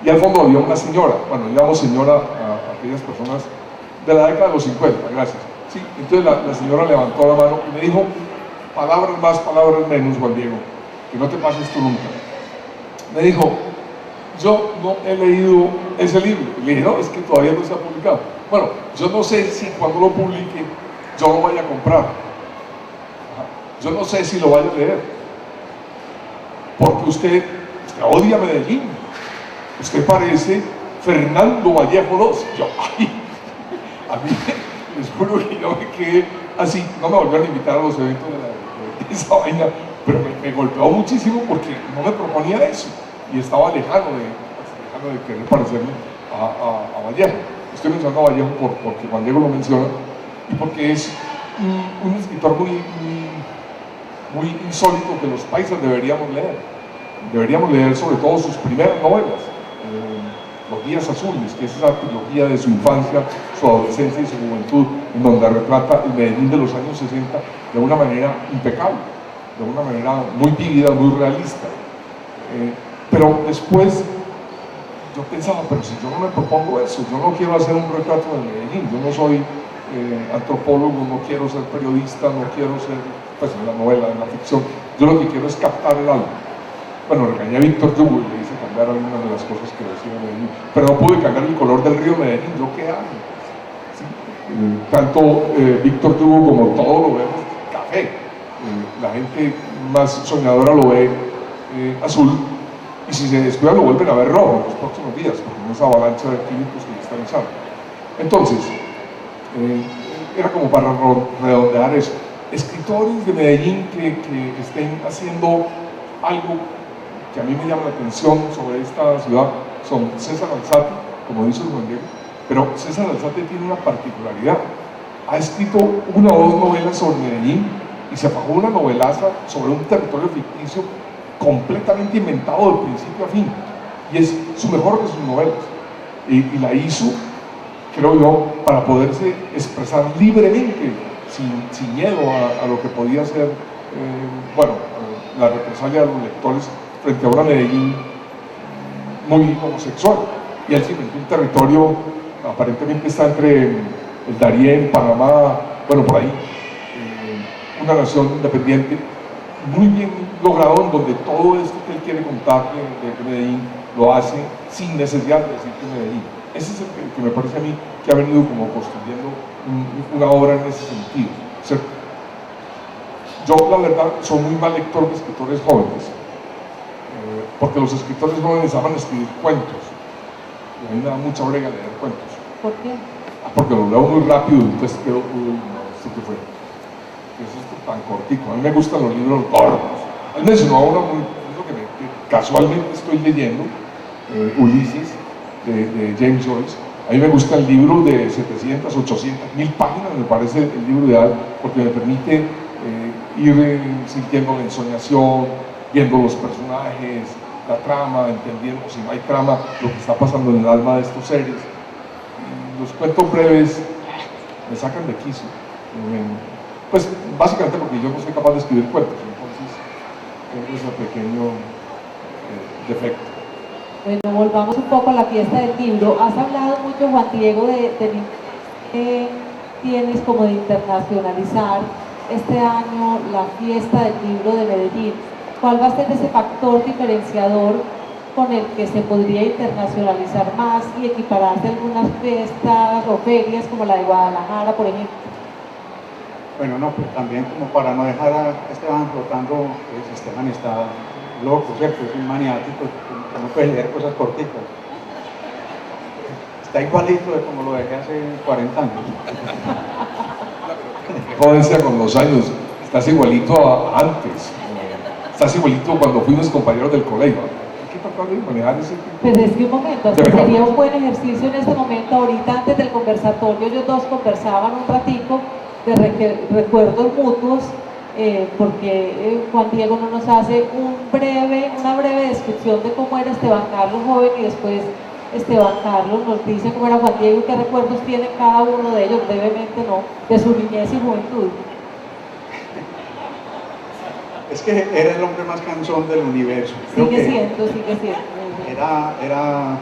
Y al fondo había una señora, bueno, llamamos señora a aquellas personas de la década de los 50, gracias. Sí, entonces la señora levantó la mano y me dijo, palabras más, palabras menos, Juan Diego, que no te pase esto nunca. Me dijo, yo no he leído ese libro. Y le dije, no, es que todavía no se ha publicado. Bueno, yo no sé si cuando lo publique yo lo vaya a comprar. Yo no sé si lo vaya a leer. Porque usted odia Medellín. Usted parece Fernando Vallejo II. Yo, ay, a mí les juro que yo me quedé así. No me volvieron a invitar a los eventos de esa vaina, pero me golpeó muchísimo porque no me proponía eso. Y estaba lejano de querer parecerme a Vallejo. Estoy mencionando a Vallejo porque Juan Diego lo menciona y porque es un escritor muy insólito que los paisas deberíamos leer. Deberíamos leer sobre todo sus primeras novelas, Los Días Azules, que es esa trilogía de su infancia, su adolescencia y su juventud, en donde retrata el Medellín de los años 60 de una manera impecable, de una manera muy vívida, muy realista. Pero después yo pensaba, pero si yo no me propongo eso, yo no quiero hacer un retrato de Medellín, yo no soy antropólogo, no quiero ser periodista, no quiero ser, pues en la novela, en la ficción, yo lo que quiero es captar el alma. Bueno, regañé a Víctor Hugo y le hice cambiar algunas de las cosas que decía Medellín, pero no pude cambiar el color del río Medellín, ¿yo qué hago? ¿Sí? Tanto Víctor Hugo como todo lo vemos café, la gente más soñadora lo ve azul, y si se descuida lo vuelven a ver rojo en los próximos días, porque no es avalancha de químicos que están usando. Entonces, era como para redondear eso. Escritores de Medellín que estén haciendo algo que a mí me llama la atención sobre esta ciudad son César Alzate, como dice Juan Diego, pero César Alzate tiene una particularidad. Ha escrito una o dos novelas sobre Medellín y se fajó una novelaza sobre un territorio ficticio completamente inventado de principio a fin, y es su mejor de sus novelas, y la hizo, creo yo, para poderse expresar libremente, sin miedo a lo que podía ser la represalia de los lectores frente a una Medellín muy homosexual. Y él se inventó un territorio, aparentemente está entre el Darién, Panamá, bueno, por ahí, una nación independiente, muy bien logrado, en donde todo esto que él quiere contar de Medellín lo hace sin necesidad de decir que Medellín. Ese es el que me parece a mí que ha venido como construyendo una obra en ese sentido, ¿cierto? Yo, la verdad, soy muy mal lector de escritores jóvenes, porque los escritores jóvenes aman escribir cuentos, y a mí me da mucha brega leer cuentos. ¿Por qué? Porque lo leo muy rápido y entonces quedo, uy, no, ¿esto qué fue? ¿Qué es esto tan cortico? A mí me gustan los libros gordos. Él mencionó ahora uno que casualmente estoy leyendo, Ulises, de James Joyce. A mí me gusta el libro de 700, 800, 1000 páginas, me parece el libro ideal, porque me permite ir sintiendo la ensoñación, viendo los personajes, la trama, entendiendo, si no hay trama, lo que está pasando en el alma de estos seres. Y los cuentos breves me sacan de quicio. Pues básicamente porque yo no soy capaz de escribir cuentos, entonces tengo ese pequeño defecto. Bueno, volvamos un poco a la fiesta del libro. Has hablado mucho, Juan Diego, de tienes como de internacionalizar este año la fiesta del libro de Medellín. ¿Cuál va a ser ese factor diferenciador con el que se podría internacionalizar más y equipararse a algunas fiestas o ferias como la de Guadalajara, por ejemplo? Bueno, no, pues también como para no dejar a Esteban flotando, pues Esteban está loco, ¿cierto? Es un maniático, que no puede leer cosas cortitas. Está igualito de como lo dejé hace 40 años. Jódense con los años, estás igualito a antes, estás igualito cuando fuimos compañeros del colegio. Hay que tratar de manejar ese tipo. Pues es que un momento, sería un buen ejercicio en este momento, ahorita antes del conversatorio, ellos dos conversaban un ratico de recuerdos mutuos, porque Juan Diego no nos hace una breve descripción de cómo era Esteban Carlos joven y después Esteban Carlos nos dice cómo era Juan Diego y qué recuerdos tiene cada uno de ellos, brevemente, ¿no?, de su niñez y juventud. Es que era el hombre más cansón del universo. Sigue siendo. Era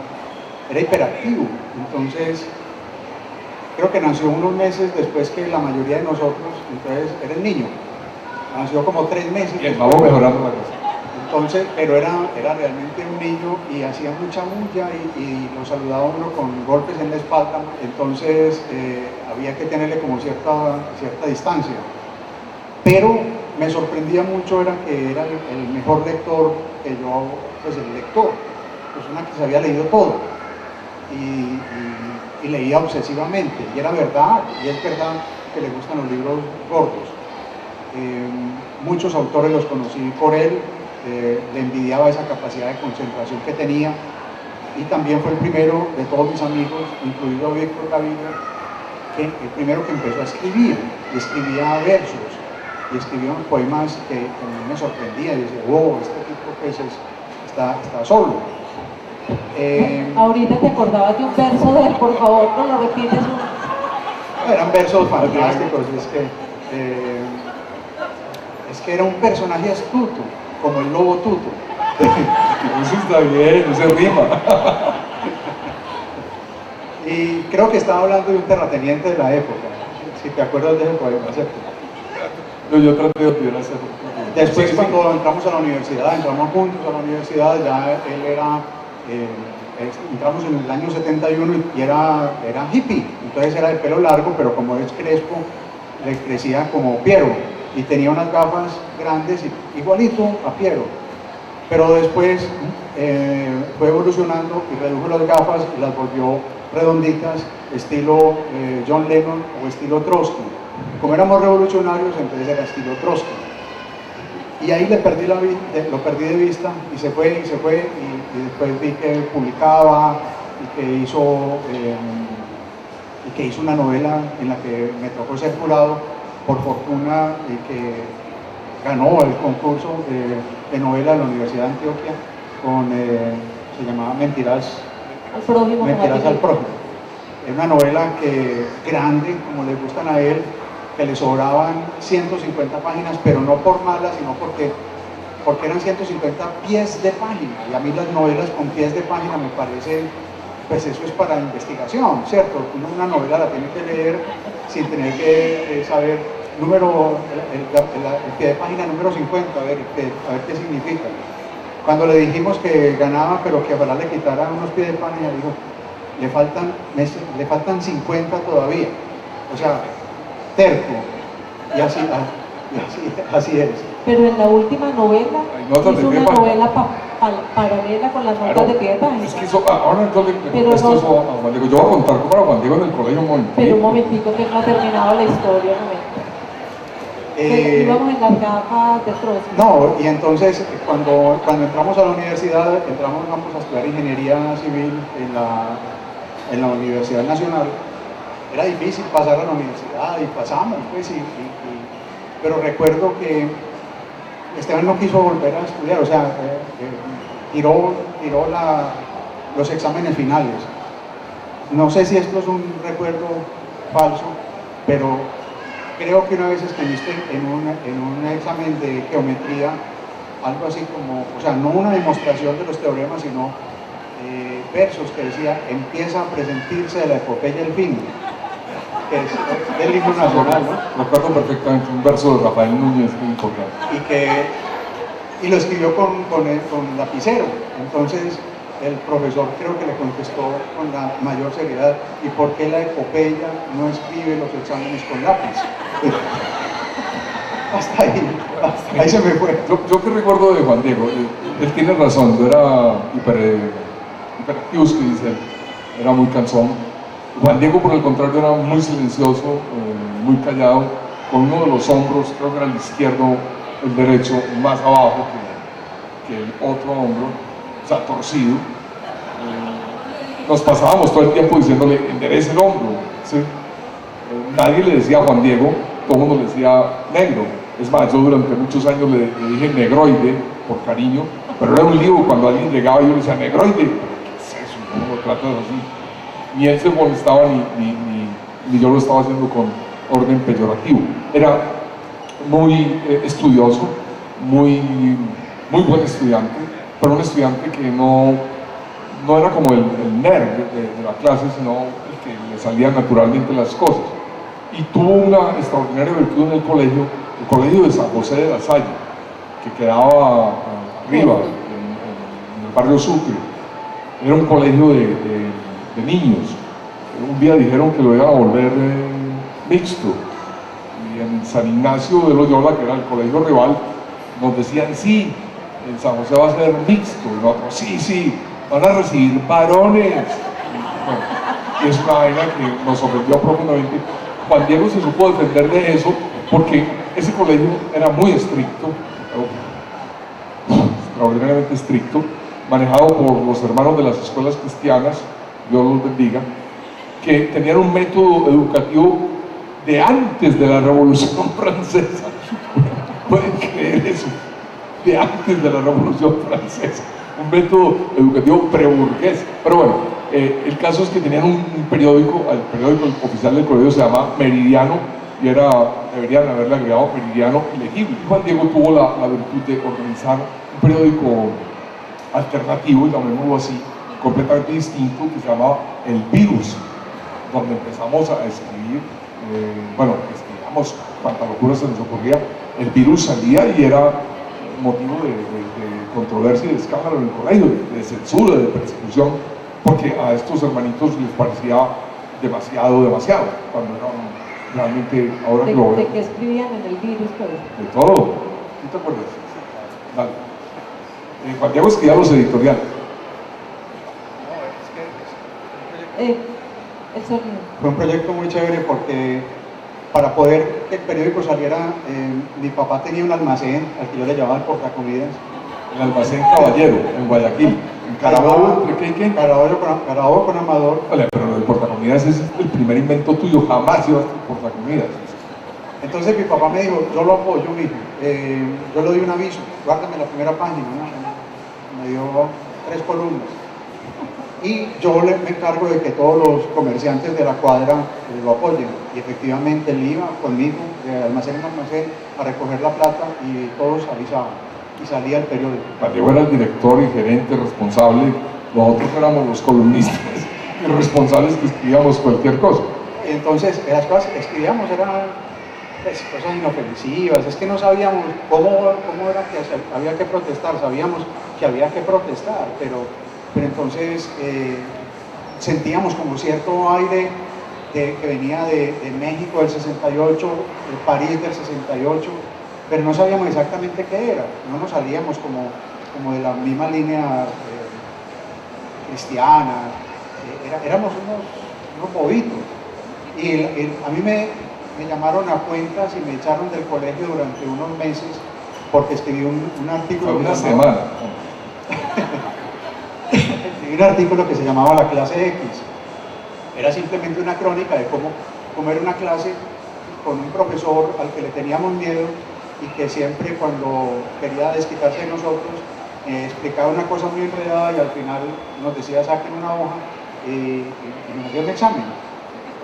hiperactivo, entonces creo que nació unos meses después que la mayoría de nosotros, entonces era el niño, nació como 3 meses. Bien, vamos mejorando la cosa. Entonces, pero era realmente un niño y hacía mucha bulla y lo saludaba uno con golpes en la espalda, entonces había que tenerle como cierta distancia. Pero me sorprendía mucho era que era el mejor lector que yo, pues el lector, persona que se había leído todo y leía obsesivamente, y era verdad, y es verdad que le gustan los libros gordos. Muchos autores los conocí por él, le envidiaba esa capacidad de concentración que tenía, y también fue el primero de todos mis amigos, incluido Víctor Gaviria, el primero que empezó a escribir, y escribía versos, y escribía unos poemas que a mí me sorprendía, y decía, wow, este tipo pues está solo. Ahorita te acordabas de un verso de él, por favor, ¿no lo repites? Eran versos fantásticos, es que era un personaje astuto, como el lobo tuto. Eso está bien, no se rima. Y creo que estaba hablando de un terrateniente de la época, si te acuerdas de ese poema, ¿cierto? Yo traté de olvidar hacerlo. Después Sí, cuando entramos a la universidad, entramos juntos a la universidad, ya él era, entramos en el año 71 y era hippie, entonces era de pelo largo, pero como es crespo, le crecía como Piero, y tenía unas gafas grandes, igualito a Piero, pero después fue evolucionando y redujo las gafas y las volvió redonditas, estilo John Lennon o estilo Trotsky. Como éramos revolucionarios, entonces era estilo Trotsky. Y ahí lo perdí de vista y se fue, y después vi que publicaba y que hizo una novela en la que me tocó ser jurado, por fortuna, y que ganó el concurso de novela de la Universidad de Antioquia, se llamaba Mentiras al Prójimo. Es una novela grande, como le gustan a él, que le sobraban 150 páginas, pero no por mala, sino porque porque eran 150 pies de página, y a mí las novelas con pies de página me parece, pues eso es para investigación, ¿cierto? Uno una novela la tiene que leer sin tener que saber el pie de página número 50, a ver qué significa. Cuando le dijimos que ganaba, pero que ojalá le quitara unos pies de página, dijo, le faltan 50 todavía, o sea, terco, y así es. Pero en la última novela notas de hizo pie una de página. novela paralela con las notas de pie de página. Es que eso, ahora entonces le Pero contesto no- eso a Juan Diego. Yo voy a contar cómo era Juan Diego en el colegio un momento. Pero un momentico que no ha terminado la historia, un momento. Íbamos en las gafas de Trotsky. No, y entonces cuando entramos a la universidad, vamos a estudiar ingeniería civil en la Universidad Nacional. Era difícil pasar a la universidad y pasamos, pues, pero recuerdo que Esteban no quiso volver a estudiar, o sea, tiró los exámenes finales. No sé si esto es un recuerdo falso, pero creo que una vez escribiste en un examen de geometría algo así como, o sea, no una demostración de los teoremas, sino versos que decía, empieza a presentirse la epopeya el fin, que es del himno nacional, ¿no? Recuerdo perfectamente un verso de Rafael Núñez muy importante. Y lo escribió con lapicero. Entonces el profesor creo que le contestó con la mayor seriedad, ¿y por qué la epopeya no escribe los exámenes con lápiz? hasta ahí se me fue. Yo que recuerdo de Juan Diego, él tiene razón, yo era hiperactivo, que dice él, era muy cansón. Juan Diego, por el contrario, era muy silencioso, muy callado, con uno de los hombros, creo que era el izquierdo, el derecho, más abajo que el otro hombro, o sea, torcido. Nos pasábamos todo el tiempo diciéndole, enderece el hombro, ¿sí? Nadie le decía a Juan Diego, todo el mundo le decía negro. Es más, yo durante muchos años le dije negroide, por cariño, pero era un lío cuando alguien llegaba y yo le decía negroide. ¿Qué es eso? ¿Cómo lo tratas así? Ni él se molestaba ni yo lo estaba haciendo con orden peyorativo. Era muy estudioso, muy buen estudiante, pero un estudiante que no era como el nerd de la clase, sino el que le salían naturalmente las cosas. Y tuvo una extraordinaria virtud en el colegio de San José de la Salle, que quedaba arriba, en el barrio Sucre. Era un colegio de niños. Un día dijeron que lo iban a volver mixto. Y en San Ignacio de Loyola, que era el colegio rival, nos decían, sí, en San José va a ser mixto. Y nosotros, sí, van a recibir varones. Y es una vaina que nos ofendió profundamente. Juan Diego se supo defender de eso porque ese colegio era muy estricto, extraordinariamente estricto, manejado por los hermanos de las escuelas cristianas, Dios los bendiga, que tenían un método educativo de antes de la Revolución Francesa. ¿Pueden creer eso? De antes de la Revolución Francesa. Un método educativo preburgués. Pero bueno, el caso es que tenían un periódico, el periódico oficial del colegio se llama Meridiano, y deberían haberle agregado Meridiano Ilegible. Juan Diego tuvo la virtud de organizar un periódico alternativo, llamémoslo así, completamente distinto, que se llamaba El Virus, donde empezamos a escribir, escribíamos cuanta locura se nos ocurría. El Virus salía y era motivo de controversia y de escándalo en el colegio, de censura, de persecución, porque a estos hermanitos les parecía demasiado, cuando eran realmente, ahora que lo veo, ¿De qué escribían en el virus? Pues? de todo. ¿No te acuerdas? Dale. Juan Diego escribía los editoriales. El sonido. Fue un proyecto muy chévere porque para poder que el periódico saliera, mi papá tenía un almacén al que yo le llamaba el portacomidas. El almacén Caballero, en Guayaquil. En Carabobo, ¿entre qué? Carabobo con Amador. Vale, pero lo de portacomidas es el primer invento tuyo, jamás ibas a portacomidas. Entonces mi papá me dijo, yo lo apoyo, mijo. Yo le doy un aviso, guárdame la primera página, ¿no? Me dio 3 columnas. Y yo me encargo de que todos los comerciantes de la cuadra lo apoyen. Y efectivamente él iba conmigo de almacén en almacén a recoger la plata y todos avisaban. y salía el periódico. Diego era el director y gerente responsable, nosotros éramos los columnistas y responsables que escribíamos cualquier cosa. Entonces, las cosas que escribíamos eran pues, cosas inofensivas, es que no sabíamos cómo era que había que protestar, sabíamos que había que protestar, pero entonces sentíamos como cierto aire que venía de México del 68, de París del 68, pero no sabíamos exactamente qué era, no nos salíamos como de la misma línea cristiana, éramos unos bobitos. Y a mí me llamaron a cuentas y me echaron del colegio durante unos meses porque escribí un artículo. Una semana. Escribí un artículo que se llamaba La clase X. Era simplemente una crónica de cómo era una clase con un profesor al que le teníamos miedo y que siempre cuando quería desquitarse de nosotros explicaba una cosa muy enredada y al final nos decía saquen una hoja y nos dio un examen.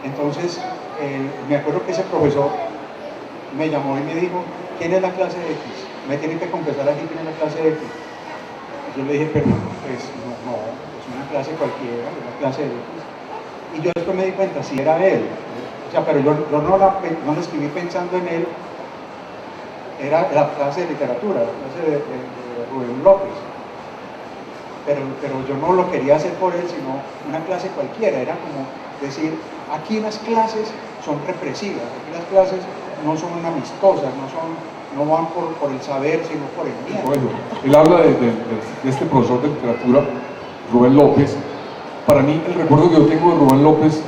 Entonces me acuerdo que ese profesor me llamó y me dijo, ¿quién es la clase X? Me tienen que confesar aquí quién es la clase X. Y yo le dije, pero pues no, es una clase cualquiera, es una clase X. Y yo después me di cuenta, si era él. O sea, pero yo no la escribí pensando en él, era la clase de literatura, la clase de Rubén López. Pero yo no lo quería hacer por él, sino una clase cualquiera, era como decir, aquí las clases son represivas, aquí las clases no son amistosas, no van por el saber, sino por el miedo. Bueno, él habla de este profesor de literatura, Rubén López. Para mí, el recuerdo que yo tengo de Rubén López,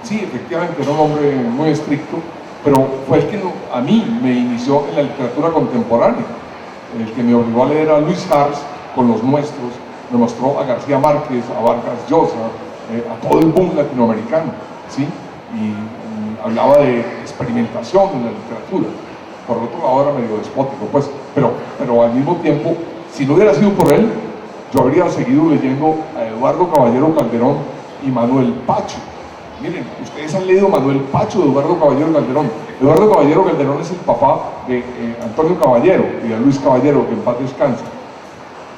sí, efectivamente era un hombre muy estricto, pero fue el que a mí me inició en la literatura contemporánea, el que me obligó a leer a Luis Hars con Los Nuestros, me mostró a García Márquez, a Vargas Llosa, a todo el boom latinoamericano, ¿sí? Y hablaba de experimentación en la literatura. Por otro lado era medio despótico, pues, pero al mismo tiempo, si no hubiera sido por él, yo habría seguido leyendo a Eduardo Caballero Calderón y Manuel Pacho. Miren, ustedes han leído Manuel Pacho de Eduardo Caballero Calderón. Eduardo Caballero Calderón es el papá de Antonio Caballero y de Luis Caballero, que en paz descansa.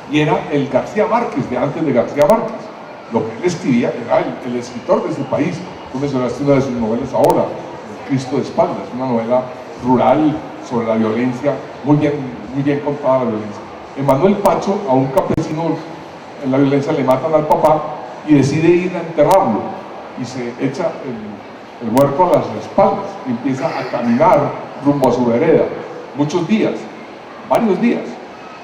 Y era el García Márquez de antes de García Márquez. Lo que él escribía era el escritor de ese país. Tú mencionaste una de sus novelas ahora, El Cristo de Espaldas, una novela rural sobre la violencia, muy bien contada la violencia. Manuel Pacho, a un campesino en la violencia le matan al papá y decide ir a enterrarlo y se echa el muerto a las espaldas y empieza a caminar rumbo a su vereda, muchos días, varios días.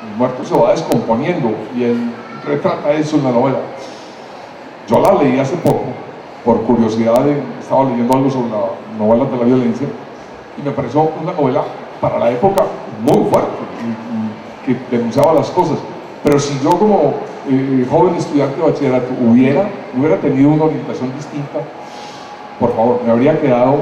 El muerto se va descomponiendo y él retrata eso en la novela. Yo la leí hace poco, por curiosidad, estaba leyendo algo sobre las novelas de la violencia y me pareció una novela para la época muy fuerte, que denunciaba las cosas. Pero si yo como joven estudiante de bachillerato hubiera tenido una orientación distinta, por favor, me habría quedado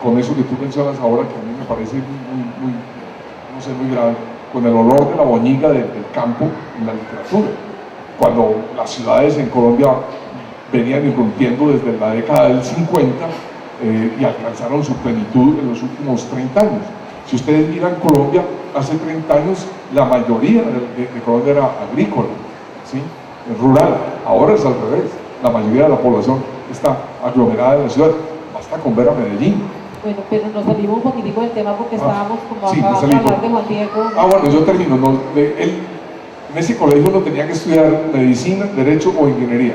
con eso que tú mencionas ahora, que a mí me parece muy grave, con el olor de la boñiga del campo en la literatura. Cuando las ciudades en Colombia venían irrumpiendo desde la década del 50 y alcanzaron su plenitud en los últimos 30 años. Si ustedes miran Colombia, hace 30 años la mayoría de Colombia era agrícola, ¿sí? Rural. Ahora es al revés. La mayoría de la población está aglomerada en la ciudad. Basta con ver a Medellín. Bueno, pero nos salimos un poquitico del tema porque estábamos como sí, acabando de hablar de Juan Diego. Bueno, yo termino. En ese colegio uno tenía que estudiar medicina, derecho o ingeniería.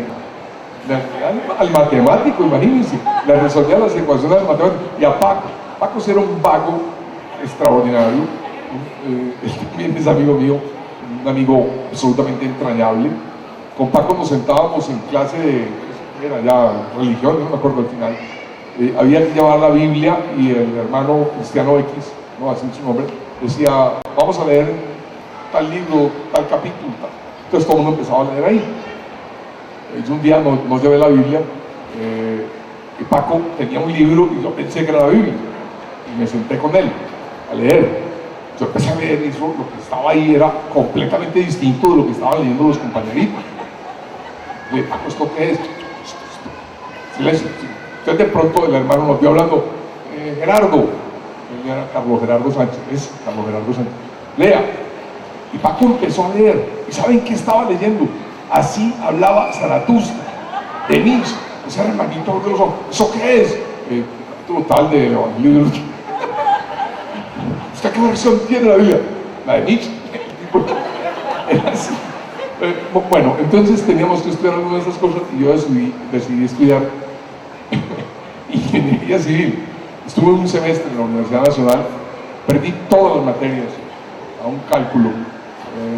Al matemático, imagínense, le resolvía las ecuaciones del matemático. Y a Paco era un vago extraordinario, él también es amigo mío, un amigo absolutamente entrañable. Con Paco nos sentábamos en clase de, era ya religión, no me acuerdo al final, había que llevar la Biblia y el hermano Cristiano X, no así su nombre, decía, vamos a leer tal libro, tal capítulo, tal. Entonces todo el mundo empezaba a leer ahí. Yo un día no llevé la Biblia y Paco tenía un libro y yo pensé que era la Biblia y me senté con él a leer. Yo empecé a leer y eso, lo que estaba ahí era completamente distinto de lo que estaban leyendo los compañeritos. Le dije, Paco, ¿esto qué es? Silencio. Entonces de pronto el hermano nos vio hablando, Gerardo, él era Carlos Gerardo Sánchez, lea. Y Paco empezó a leer. ¿Y saben qué estaba leyendo? Así hablaba Zaratustra, de Nietzsche. Ese hermanito grosso. ¿Eso qué es? Total del Evangelio. ¿Usted qué versión tiene la Biblia? La de Nietzsche. Era así. Bueno, entonces teníamos que estudiar algunas de esas cosas y yo decidí estudiar ingeniería civil. Estuve un semestre en la Universidad Nacional, perdí todas las materias a un cálculo.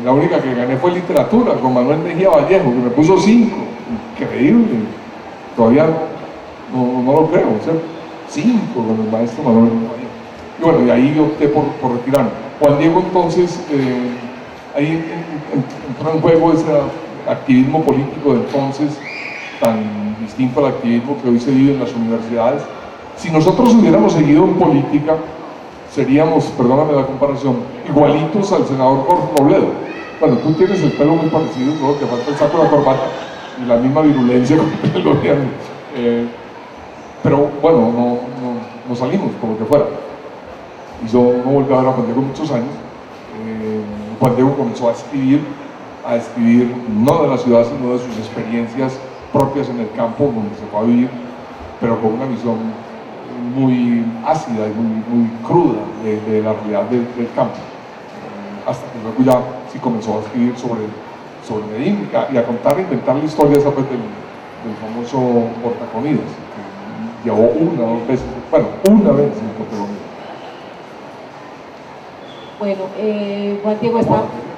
La única que gané fue literatura con Manuel Mejía Vallejo, que me puso 5. Increíble. Todavía no lo creo, ¿cierto? 5 con el maestro Manuel Mejía Vallejo. Y bueno, y ahí opté por retirarme. Juan Diego entonces, ahí entró en juego ese activismo político de entonces, tan distinto al activismo que hoy se vive en las universidades. Si nosotros hubiéramos seguido en política, seríamos, perdóname la comparación, igualitos al senador Jorge Robledo. Bueno, tú tienes el pelo muy parecido, solo que falta el saco de la corbata y la misma virulencia con el gobierno. Pero bueno, no salimos, como que fuera. Y yo no volví a ver a Juan Diego muchos años. Juan Diego comenzó a escribir no de la ciudad, sino de sus experiencias propias en el campo, donde se fue a vivir, pero con una visión muy ácida y muy cruda de la realidad del campo. Hasta que luego ya sí comenzó a escribir sobre Medellín y a contar e inventar la historia esa pues, del famoso portacomidas, que llevó una o dos veces, bueno, una vez en portacomidas. Bueno, Juan Diego,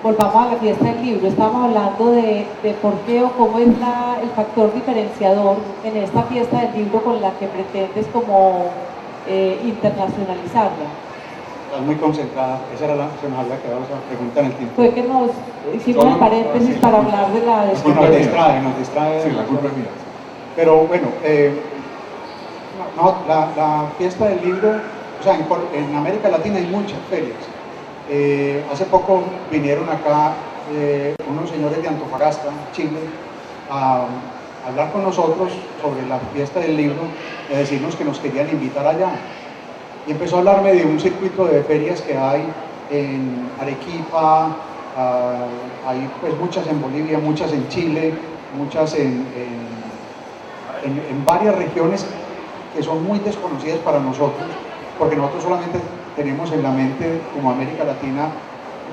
volvamos a la fiesta del libro. Estamos hablando de por qué o cómo es el factor diferenciador en esta fiesta del libro con la que pretendes como internacionalizarla. Estás muy concentrada, esa era se nos había quedado esa pregunta en el tiempo. Fue que nos hicimos el paréntesis para hablar de la descripción. Nos distrae. Sí, la culpa es mía. Pero bueno, la fiesta del libro, o sea, en América Latina hay muchas ferias. Hace poco vinieron acá unos señores de Antofagasta, Chile, a hablar con nosotros sobre la fiesta del libro, y decirnos que nos querían invitar allá. Y empezó a hablarme de un circuito de ferias que hay en Arequipa, hay pues muchas en Bolivia, muchas en Chile, muchas en varias regiones que son muy desconocidas para nosotros, porque nosotros solamente tenemos en la mente, como América Latina,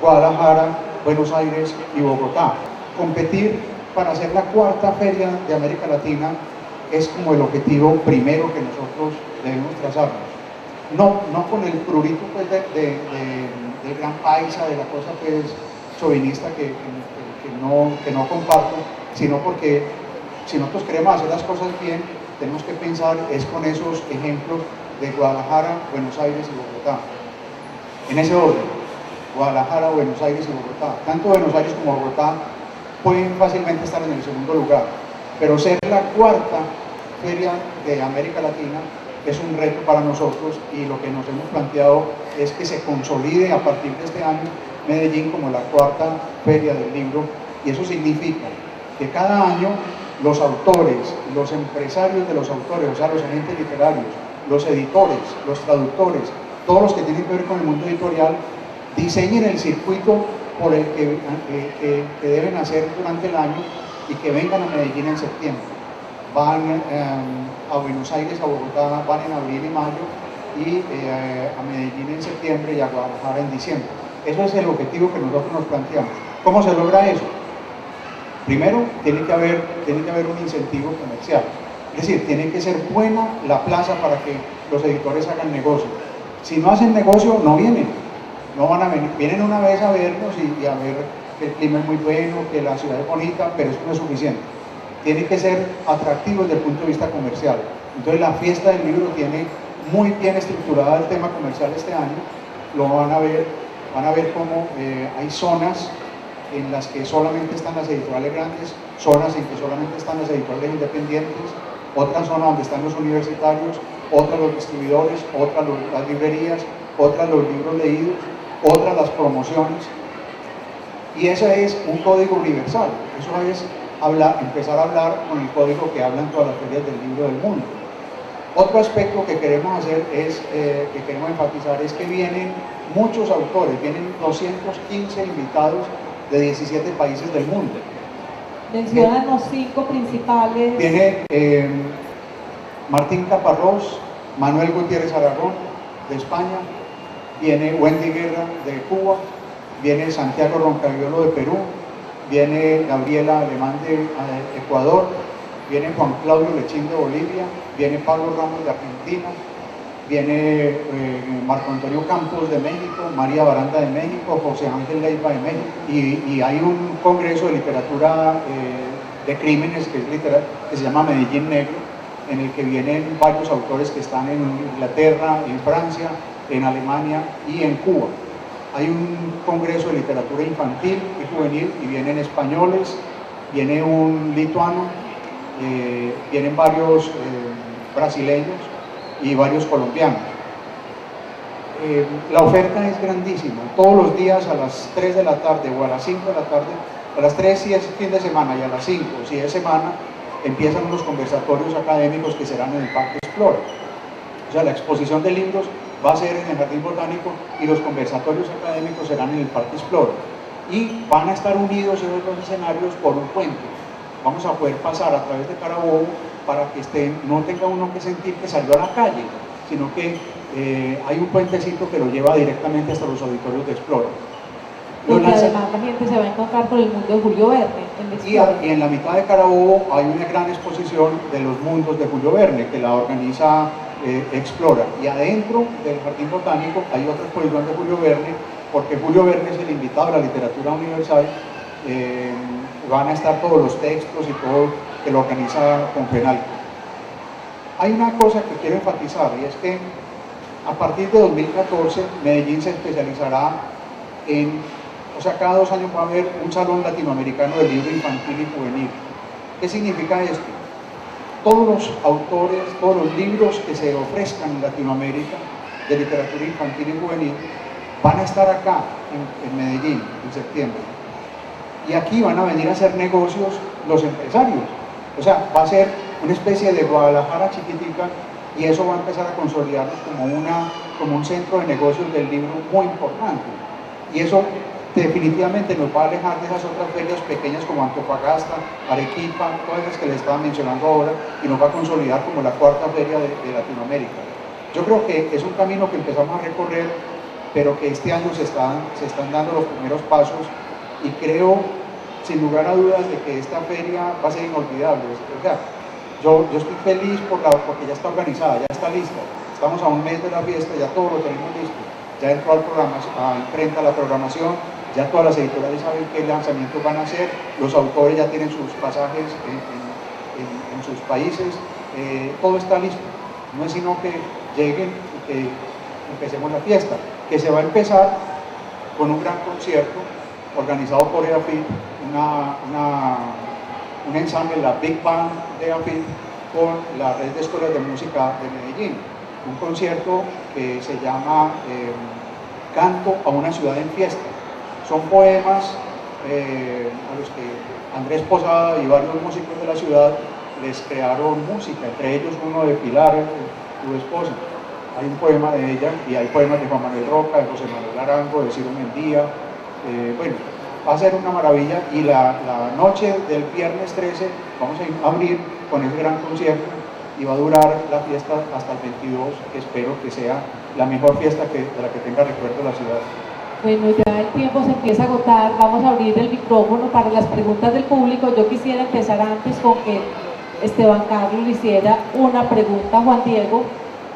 Guadalajara, Buenos Aires y Bogotá. Competir para hacer la cuarta feria de América Latina es como el objetivo primero que nosotros debemos trazarnos. No con el prurito pues, del gran paisa, de la cosa pues, chauvinista que no comparto, sino porque si nosotros queremos hacer las cosas bien, tenemos que pensar es con esos ejemplos de Guadalajara, Buenos Aires y Bogotá. En ese orden, Guadalajara, Buenos Aires y Bogotá. Tanto Buenos Aires como Bogotá pueden fácilmente estar en el segundo lugar, pero ser la cuarta feria de América Latina es un reto para nosotros y lo que nos hemos planteado es que se consolide a partir de este año Medellín como la cuarta feria del libro, y eso significa que cada año los autores, los empresarios de los autores, o sea, los agentes literarios, los editores, los traductores, todos los que tienen que ver con el mundo editorial, diseñen el circuito por el que deben hacer durante el año y que vengan a Medellín en septiembre. Van a Buenos Aires, a Bogotá, van en abril y mayo, y a Medellín en septiembre y a Guadalajara en diciembre. Eso es el objetivo que nosotros nos planteamos. ¿Cómo se logra eso? Primero, tiene que haber un incentivo comercial. Es decir, tiene que ser buena la plaza para que los editores hagan negocio. Si no hacen negocio, no vienen. No van a venir. Vienen una vez a vernos y a ver que el clima es muy bueno, que la ciudad es bonita, pero eso no es suficiente. Tiene que ser atractivo desde el punto de vista comercial. Entonces la fiesta del libro tiene muy bien estructurada el tema comercial este año. Lo van a ver cómo hay zonas en las que solamente están las editoriales grandes, zonas en que solamente están las editoriales independientes, otras zonas donde están los universitarios, otras los distribuidores, otras las librerías, otras los libros leídos, otras las promociones. Y ese es un código universal. Eso es empezar a hablar con el código que hablan todas las ferias del libro del mundo. Otro aspecto que queremos hacer es, que queremos enfatizar, es que vienen muchos autores, vienen 215 invitados de 17 países del mundo. Mencionan los 5 principales. Viene Martín Caparrós, Manuel Gutiérrez Aragón de España, viene Wendy Guerra de Cuba, viene Santiago Roncagliolo de Perú, viene Gabriela Alemán de Ecuador, viene Juan Claudio Lechín de Bolivia, viene Pablo Ramos de Argentina, viene Marco Antonio Campos de México, María Baranda de México, José Ángel Leiva de México, y hay un congreso de literatura de crímenes que se llama Medellín Negro, en el que vienen varios autores que están en Inglaterra, en Francia, en Alemania y en Cuba. Hay un congreso de literatura infantil y juvenil y vienen españoles, viene un lituano, vienen varios brasileños y varios colombianos. La oferta es grandísima. Todos los días a las 3 de la tarde o a las 5 de la tarde, a las 3 si es fin de semana y a las 5 si es semana, empiezan unos conversatorios académicos que serán en el Parque Explora. O sea, la exposición de libros va a ser en el Jardín Botánico y los conversatorios académicos serán en el Parque Explora. Y van a estar unidos esos dos escenarios por un puente. Vamos a poder pasar a través de Carabobo para que no tenga uno que sentir que salió a la calle, sino que hay un puentecito que lo lleva directamente hasta los auditorios de Explora. Porque además la gente se va a encontrar con el mundo de Julio Verne. Y en la mitad de Carabobo hay una gran exposición de los mundos de Julio Verne que la organiza Explora. Y adentro del Jardín Botánico hay otra exposición de Julio Verne, porque Julio Verne es el invitado de la literatura universal. Van a estar todos los textos y todo que lo organiza Confenalco. Hay una cosa que quiero enfatizar, y es que a partir de 2014 Medellín se especializará o sea, cada 2 años va a haber un salón latinoamericano del libro infantil y juvenil. ¿Qué significa esto? Todos los autores, todos los libros que se ofrezcan en Latinoamérica de literatura infantil y juvenil van a estar acá en Medellín en septiembre. Y aquí van a venir a hacer negocios los empresarios. O sea, va a ser una especie de Guadalajara chiquitica, y eso va a empezar a consolidarnos como un centro de negocios del libro muy importante. Y eso definitivamente nos va a alejar de esas otras ferias pequeñas como Antofagasta, Arequipa, todas esas que les estaba mencionando ahora, y nos va a consolidar como la 4ª feria de Latinoamérica. Yo creo que es un camino que empezamos a recorrer, pero que este año se están dando los primeros pasos, y creo, sin lugar a dudas, de que esta feria va a ser inolvidable. O sea, yo estoy feliz porque ya está organizada, ya está lista. Estamos a un mes de la fiesta, ya todo lo tenemos listo. Ya entró a imprenta la programación, ya todas las editoriales saben qué lanzamientos van a hacer, los autores ya tienen sus pasajes en sus países, todo está listo. No es sino que lleguen y que empecemos la fiesta, que se va a empezar con un gran concierto organizado por EAFIT, un ensamble, la Big Band de EAFIT, con la Red de Escuelas de Música de Medellín. Un concierto que se llama Canto a una ciudad en fiesta. Son poemas a los que Andrés Posada y varios músicos de la ciudad les crearon música, entre ellos uno de Pilar, su esposa. Hay un poema de ella, y hay poemas de Juan Manuel Roca, de José Manuel Arango, de Ciro Mendía. Bueno, va a ser una maravilla, y la noche del viernes 13 vamos a abrir con ese gran concierto, y va a durar la fiesta hasta el 22, que espero que sea la mejor fiesta de la que tenga recuerdo la ciudad. Bueno, ya el tiempo se empieza a agotar, vamos a abrir el micrófono para las preguntas del público. Yo quisiera empezar antes con que Esteban Carlos le hiciera una pregunta a Juan Diego,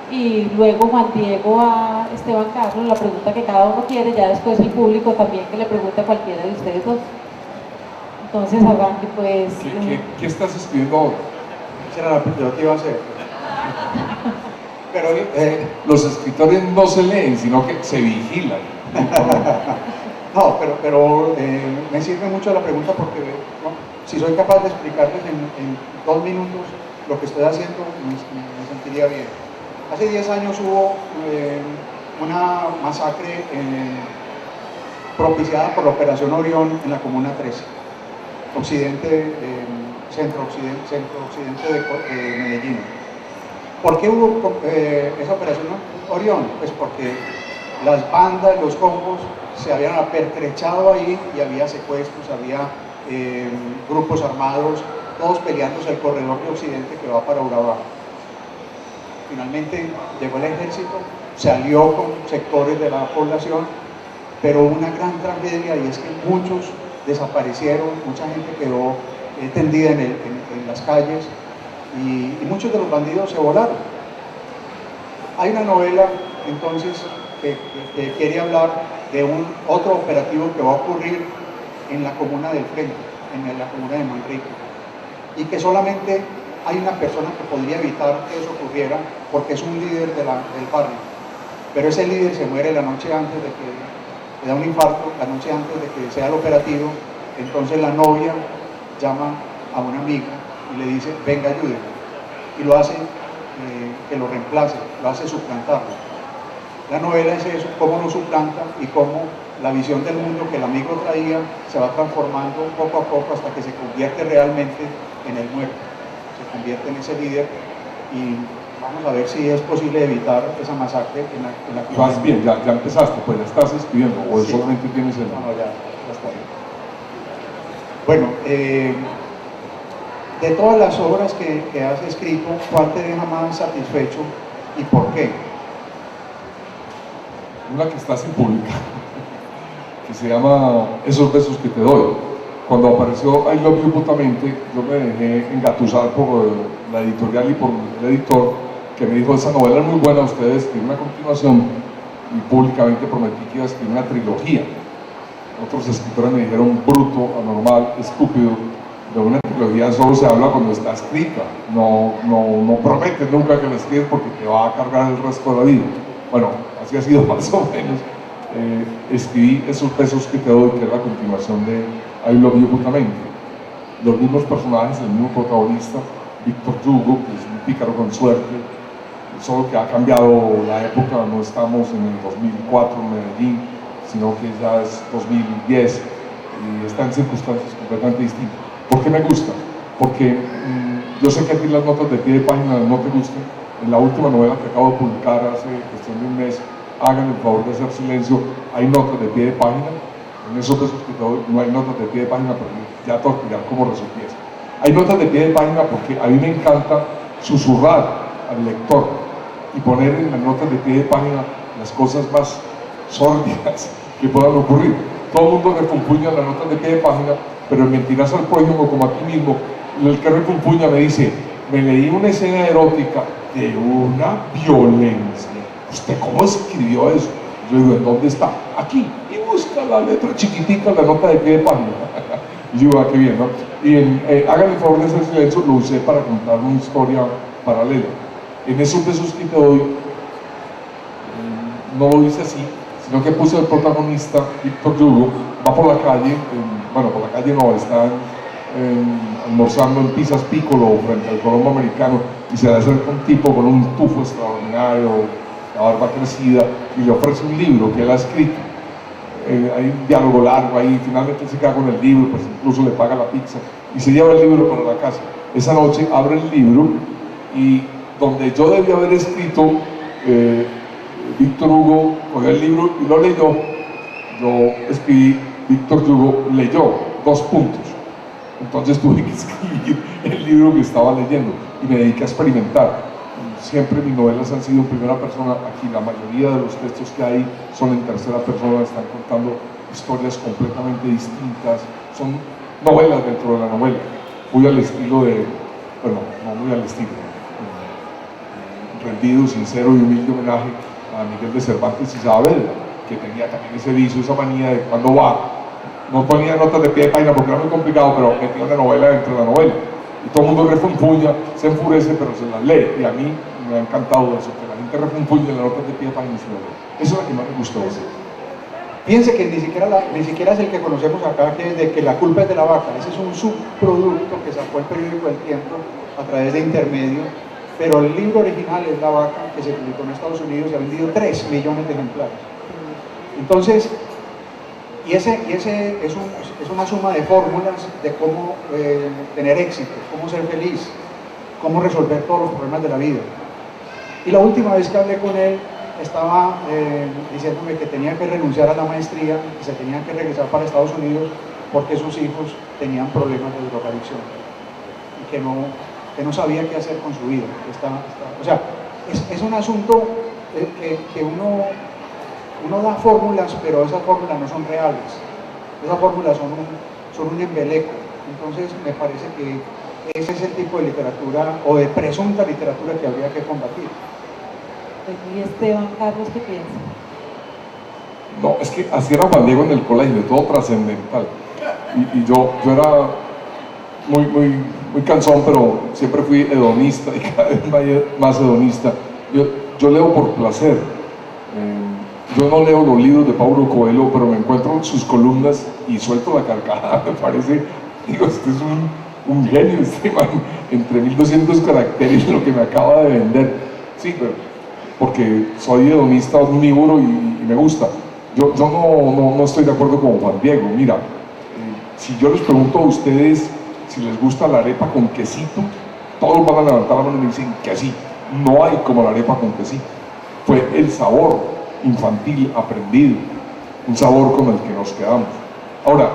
y luego Juan Diego a Esteban Carlos la pregunta que cada uno quiere, ya después el público también que le pregunte a cualquiera de ustedes dos. Entonces arranque pues. ¿Qué estás escribiendo ahora? Esa era la pregunta que iba a hacer. Pero los escritores no se leen, sino que se vigilan. No, pero me sirve mucho la pregunta porque, ¿no?, si soy capaz de explicarles en 2 minutos lo que estoy haciendo, me sentiría bien. Hace 10 años hubo una masacre propiciada por la Operación Orión en la Comuna 13, centro-occidente de Medellín. ¿Por qué hubo esa operación Orión? Pues porque las bandas, los combos se habían apertrechado ahí y había secuestros, había grupos armados, todos peleándose el corredor de Occidente que va para Urabá. Finalmente llegó el ejército, se alió con sectores de la población, pero hubo una gran tragedia y es que muchos desaparecieron, mucha gente quedó tendida en las calles y muchos de los bandidos se volaron. Hay una novela entonces que quiere hablar de otro operativo que va a ocurrir en la comuna del Frente, en la comuna de Manrique, y que solamente hay una persona que podría evitar que eso ocurriera porque es un líder del barrio, pero ese líder se muere la noche antes de que le da un infarto, la noche antes de que sea el operativo. Entonces la novia llama a una amiga y le dice, venga, ayúdeme, y lo hace que lo reemplace, lo hace suplantarlo. La novela es eso, cómo lo suplanta y cómo la visión del mundo que el amigo traía se va transformando poco a poco hasta que se convierte realmente en el muerto, se convierte en ese líder, y vamos a ver si es posible evitar esa masacre en la que... Vas bien, ya empezaste, pues ya estás escribiendo, o sí, solamente tienes el... No, ya está bien. Bueno, de todas las obras que has escrito, ¿cuál te deja más satisfecho y por qué? Una que está sin publicar, que se llama Esos besos que te doy. Cuando apareció I Love You Putamente, yo me dejé engatusar por la editorial y por el editor, que me dijo, esa novela es muy buena, ustedes escriben una continuación, y públicamente prometí que iba a escribir una trilogía. Otros escritores me dijeron, bruto, anormal, estúpido. De una trilogía solo se habla cuando está escrita, no prometes nunca que la escribes porque te va a cargar el resto de la vida. Bueno, así ha sido más o menos. Escribí Esos besos que te doy, que es la continuación de I Love You Putamente. Los mismos personajes, el mismo protagonista, Víctor Hugo, que es un pícaro con suerte, solo que ha cambiado la época, no estamos en el 2004 en Medellín, sino que ya es 2010 y está en circunstancias completamente distintas. ¿Por qué me gusta? Porque yo sé que a ti las notas de pie de página no te gustan. En la última novela que acabo de publicar hace cuestión de un mes, hagan el favor de hacer silencio, hay notas de pie de página. En Esos besos que te doy no hay notas de pie de página, pero ya te voy a explicar cómo resolví eso. Hay notas de pie de página porque a mí me encanta susurrar al lector y poner en las notas de pie de página las cosas más sórdidas que puedan ocurrir. Todo el mundo refunfuña las notas de pie de página, pero en Mentiras al Prójimo, como aquí mismo, el que refunfuña me dice, me leí una escena erótica de una violencia. ¿Usted cómo escribió eso? Yo digo, ¿en dónde está? Aquí. Y busca la letra chiquitica, la nota de pie de página. Y yo digo, qué bien, ¿no? Y hagan el favor de hacer silencio, lo usé para contar una historia paralela. En Esos besos que te doy, no lo hice así, sino que puse al protagonista, Víctor Hugo, va por la calle, bueno, por la calle no, está almorzando en Pizzas Piccolo frente al Colombo Americano, y se le acerca un tipo con un tufo extraordinario, la barba crecida, y le ofrece un libro que él ha escrito. Hay un diálogo largo ahí, finalmente él se queda con el libro, pues incluso le paga la pizza, y se lleva el libro para la casa. Esa noche abre el libro, y donde yo debía haber escrito, Víctor Hugo cogió el libro y lo leyó, yo escribí, Víctor Hugo leyó, 2 puntos. Entonces tuve que escribir el libro que estaba leyendo y me dediqué a experimentar. Siempre mis novelas han sido en primera persona, aquí la mayoría de los textos que hay son en tercera persona, están contando historias completamente distintas, son novelas dentro de la novela. Muy al estilo de, bueno, no muy al estilo, rendido, sincero y humilde homenaje a Miguel de Cervantes y Saavedra, que tenía también ese vicio, esa manía de cuando va, no ponía notas de pie de página porque era muy complicado, pero metía una novela dentro de la novela. Y todo el mundo refunfuña, se enfurece, pero se las lee. Y a mí me ha encantado eso, que la gente refunfuña las notas de pie de página y se las lee. Eso es lo que más me gustó. Piense que ni siquiera es el que conocemos acá, que es de que la culpa es de la vaca. Ese es un subproducto que sacó el periódico El Tiempo a través de intermedio, pero el libro original es La Vaca, que se publicó en Estados Unidos y ha vendido 3 millones de ejemplares. Entonces, ese es una suma de fórmulas de cómo tener éxito, cómo ser feliz, cómo resolver todos los problemas de la vida. Y la última vez que hablé con él, estaba diciéndome que tenía que renunciar a la maestría, que se tenía que regresar para Estados Unidos porque sus hijos tenían problemas de drogadicción y que no sabía qué hacer con su vida. O sea, es un asunto que uno da fórmulas, pero esas fórmulas no son reales. Esas fórmulas son un embeleco. Entonces me parece que ese es el tipo de literatura o de presunta literatura que habría que combatir. ¿Y Esteban Carlos qué piensa? No, es que así era Juan Diego en el colegio, todo trascendental. Y yo era muy cansón, pero siempre fui hedonista y cada vez más hedonista. Yo leo por placer. Yo no leo los libros de Paulo Coelho, pero me encuentro sus columnas y suelto la carcajada. Me parece, digo, este es un genio, este man, entre 1200 caracteres lo que me acaba de vender. Sí, pero porque soy hedonista omnívoro y me gusta. Yo no estoy de acuerdo con Juan Diego. Mira, si yo les pregunto a ustedes si les gusta la arepa con quesito, todos van a levantar la mano y me dicen que sí. No hay como la arepa con quesito. Fue el sabor infantil aprendido, un sabor con el que nos quedamos. Ahora,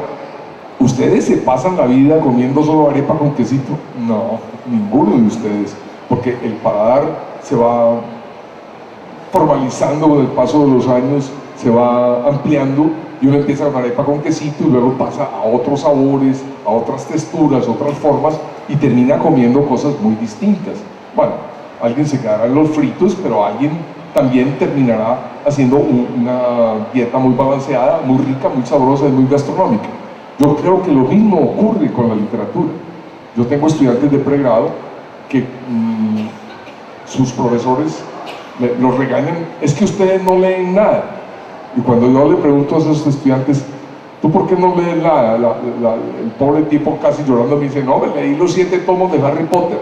¿ustedes se pasan la vida comiendo solo arepa con quesito? No, ninguno de ustedes, porque el paladar se va formalizando con el paso de los años, se va ampliando y uno empieza con arepa con quesito y luego pasa a otros sabores, a otras texturas, otras formas y termina comiendo cosas muy distintas. Bueno, alguien se quedará en los fritos, pero alguien también terminará haciendo una dieta muy balanceada, muy rica, muy sabrosa y muy gastronómica. Yo creo que lo mismo ocurre con la literatura. Yo tengo estudiantes de pregrado que sus profesores los regañan, es que ustedes no leen nada. Y cuando yo le pregunto a esos estudiantes, ¿tú por qué no lees nada? El pobre tipo casi llorando me dice, no, me leí los 7 tomos de Harry Potter,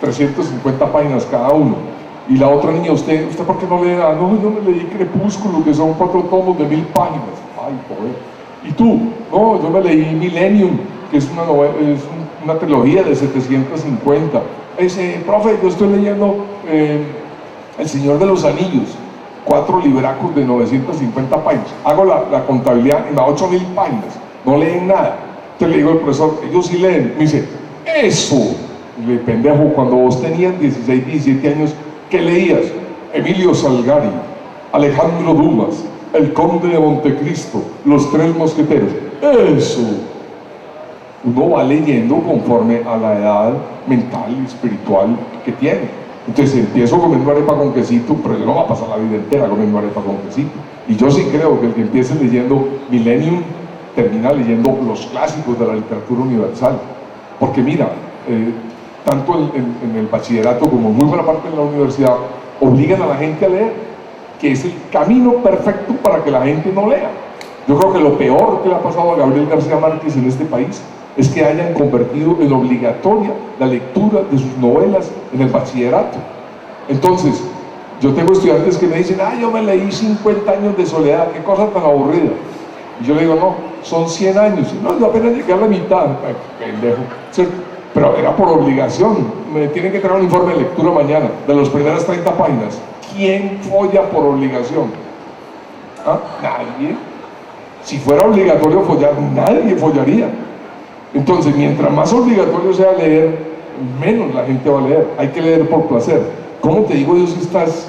350 páginas cada uno. Y la otra niña, ¿usted por qué no lee nada? No, yo me leí Crepúsculo, que son 4 tomos de 1000 páginas. Ay, pobre. ¿Y tú? No, yo me leí Millennium, que es una novela, es una trilogía de 750. Profe, yo estoy leyendo El Señor de los Anillos, 4 libracos de 950 páginas. Hago la contabilidad en las 8000 páginas. No leen nada. Entonces le digo al profesor, ellos sí leen. Me dice, eso. Y le pendejo, cuando vos tenías 16, 17 años, ¿qué leías? Emilio Salgari, Alejandro Dumas, El Conde de Montecristo, Los Tres Mosqueteros. Eso. Uno va leyendo conforme a la edad mental y espiritual que tiene. Entonces empiezo comiendo arepa con quesito, pero yo no voy a pasar la vida entera comiendo arepa con quesito. Y yo sí creo que el que empiece leyendo Millennium termina leyendo los clásicos de la literatura universal. Porque mira, tanto en el bachillerato como en muy buena parte de la universidad, obligan a la gente a leer, que es el camino perfecto para que la gente no lea. Yo creo que lo peor que le ha pasado a Gabriel García Márquez en este país es que hayan convertido en obligatoria la lectura de sus novelas en el bachillerato. Entonces, yo tengo estudiantes que me dicen, yo me leí 50 años de soledad, qué cosa tan aburrida. Y yo le digo, no, son 100 años. No, yo apenas llegué a la mitad. Ay, pendejo. ¿Cierto? Pero era por obligación. Me tienen que traer un informe de lectura mañana, de las primeras 30 páginas. ¿Quién folla por obligación? Nadie. Si fuera obligatorio follar, nadie follaría. Entonces, mientras más obligatorio sea leer, menos la gente va a leer. Hay que leer por placer. ¿Cómo te digo yo si estás...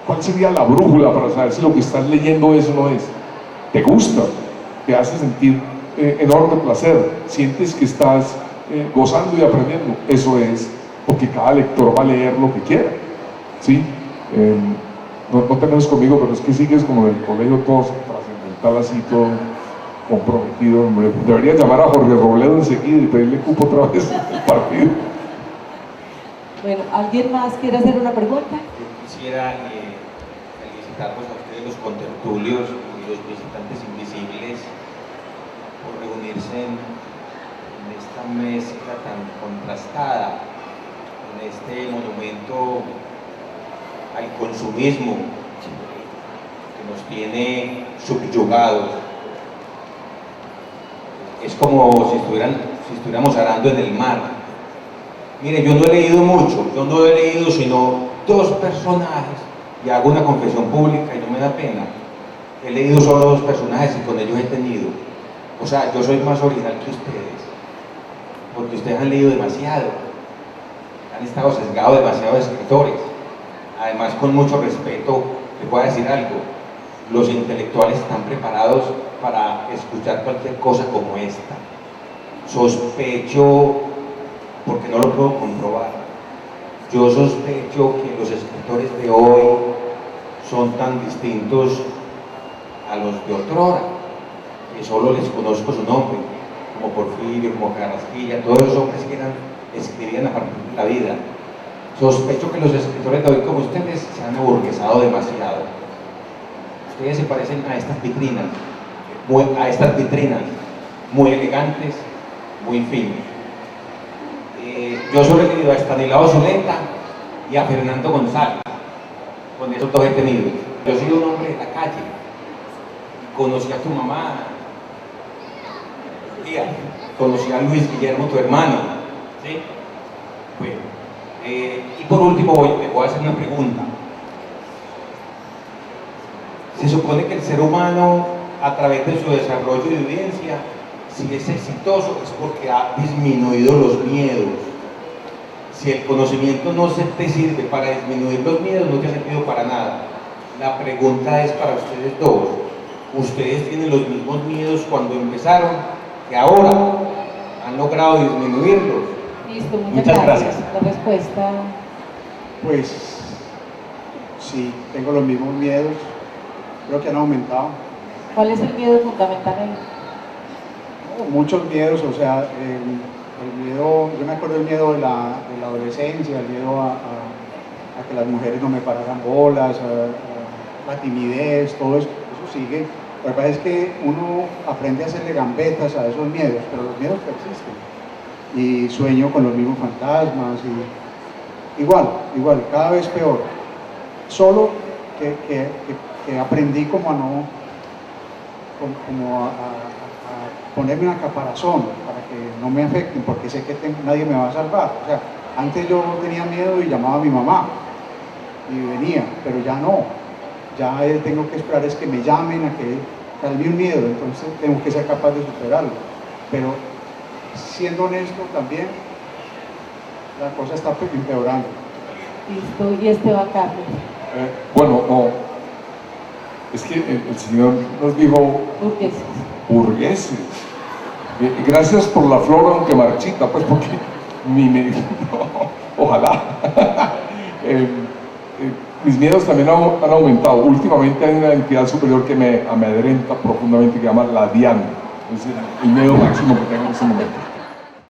¿cuál sería la brújula para saber si lo que estás leyendo eso no es? ¿Te gusta? ¿Te hace sentir enorme placer? ¿Sientes que estás gozando y aprendiendo? Eso es porque cada lector va a leer lo que quiera. ¿Sí? No te enojes conmigo, pero es que sigues como en el colegio todo trascendental así, todo comprometido. Hombre. Debería llamar a Jorge Robledo enseguida y pedirle cupo otra vez el partido. Bueno, ¿alguien más quiere hacer una pregunta? Yo quisiera felicitar pues, a ustedes, los contertulios y los visitantes invisibles, por reunirse en esta mezcla tan contrastada, en este monumento al consumismo que nos tiene subyugados. Es como si estuviéramos arando en el mar Mire, yo no he leído mucho, yo no he leído sino 2 personajes, y hago una confesión pública y no me da pena. He leído solo 2 personajes y con ellos he tenido. O sea, yo soy más original que ustedes, porque ustedes han leído demasiado, han estado sesgados demasiados escritores. Además, con mucho respeto, les voy a decir algo, los intelectuales están preparados para escuchar cualquier cosa como esta. Sospecho, porque no lo puedo comprobar, yo sospecho que los escritores de hoy son tan distintos a los de otrora, que solo les conozco su nombre, como Porfirio, como Carrasquilla, todos esos hombres que escribían a partir de la vida. Sospecho que los escritores de hoy como ustedes se han aburguesado demasiado. Ustedes se parecen a estas vitrinas, muy elegantes, muy finos. Yo solo he tenido a Estanislao Zuleta y a Fernando González, con esos 2 he tenido. Yo soy un hombre de la calle, conocí a tu mamá, tía, conocí a Luis Guillermo, tu hermano, ¿sí? Bueno, y por último le voy a hacer una pregunta. Se supone que el ser humano, a través de su desarrollo y vivencia, si es exitoso es porque ha disminuido los miedos. Si el conocimiento no te sirve para disminuir los miedos, no te ha servido para nada. La pregunta es para ustedes 2. ¿Ustedes tienen los mismos miedos cuando empezaron que ahora han logrado disminuirlos? Listo, Muchas gracias. La respuesta. Pues sí, tengo los mismos miedos, creo que han aumentado. ¿Cuál es el miedo fundamental ahí? Muchos miedos, o sea, el miedo, yo me acuerdo del miedo de la adolescencia, el miedo a que las mujeres no me pararan bolas, a la timidez, todo eso sigue. Lo que pasa es que uno aprende a hacerle gambetas a esos miedos, pero los miedos persisten. Y sueño con los mismos fantasmas, y igual, cada vez peor. Solo que aprendí como a no, como a ponerme una caparazón para que no me afecten, porque sé que nadie me va a salvar. O sea, antes yo tenía miedo y llamaba a mi mamá y venía, pero ya no. Ya tengo que esperar es que me llamen a que calme un miedo, entonces tengo que ser capaz de superarlo. Pero siendo honesto también, la cosa está empeorando. Listo, y Esteban Carlos. Bueno, no, es que el señor nos dijo burgueses. Gracias por la flor, aunque marchita, pues porque no, ojalá. Mis miedos también han aumentado. Últimamente hay una entidad superior que me amedrenta profundamente, que se llama la DIAN. Es el miedo máximo que tengo en este momento.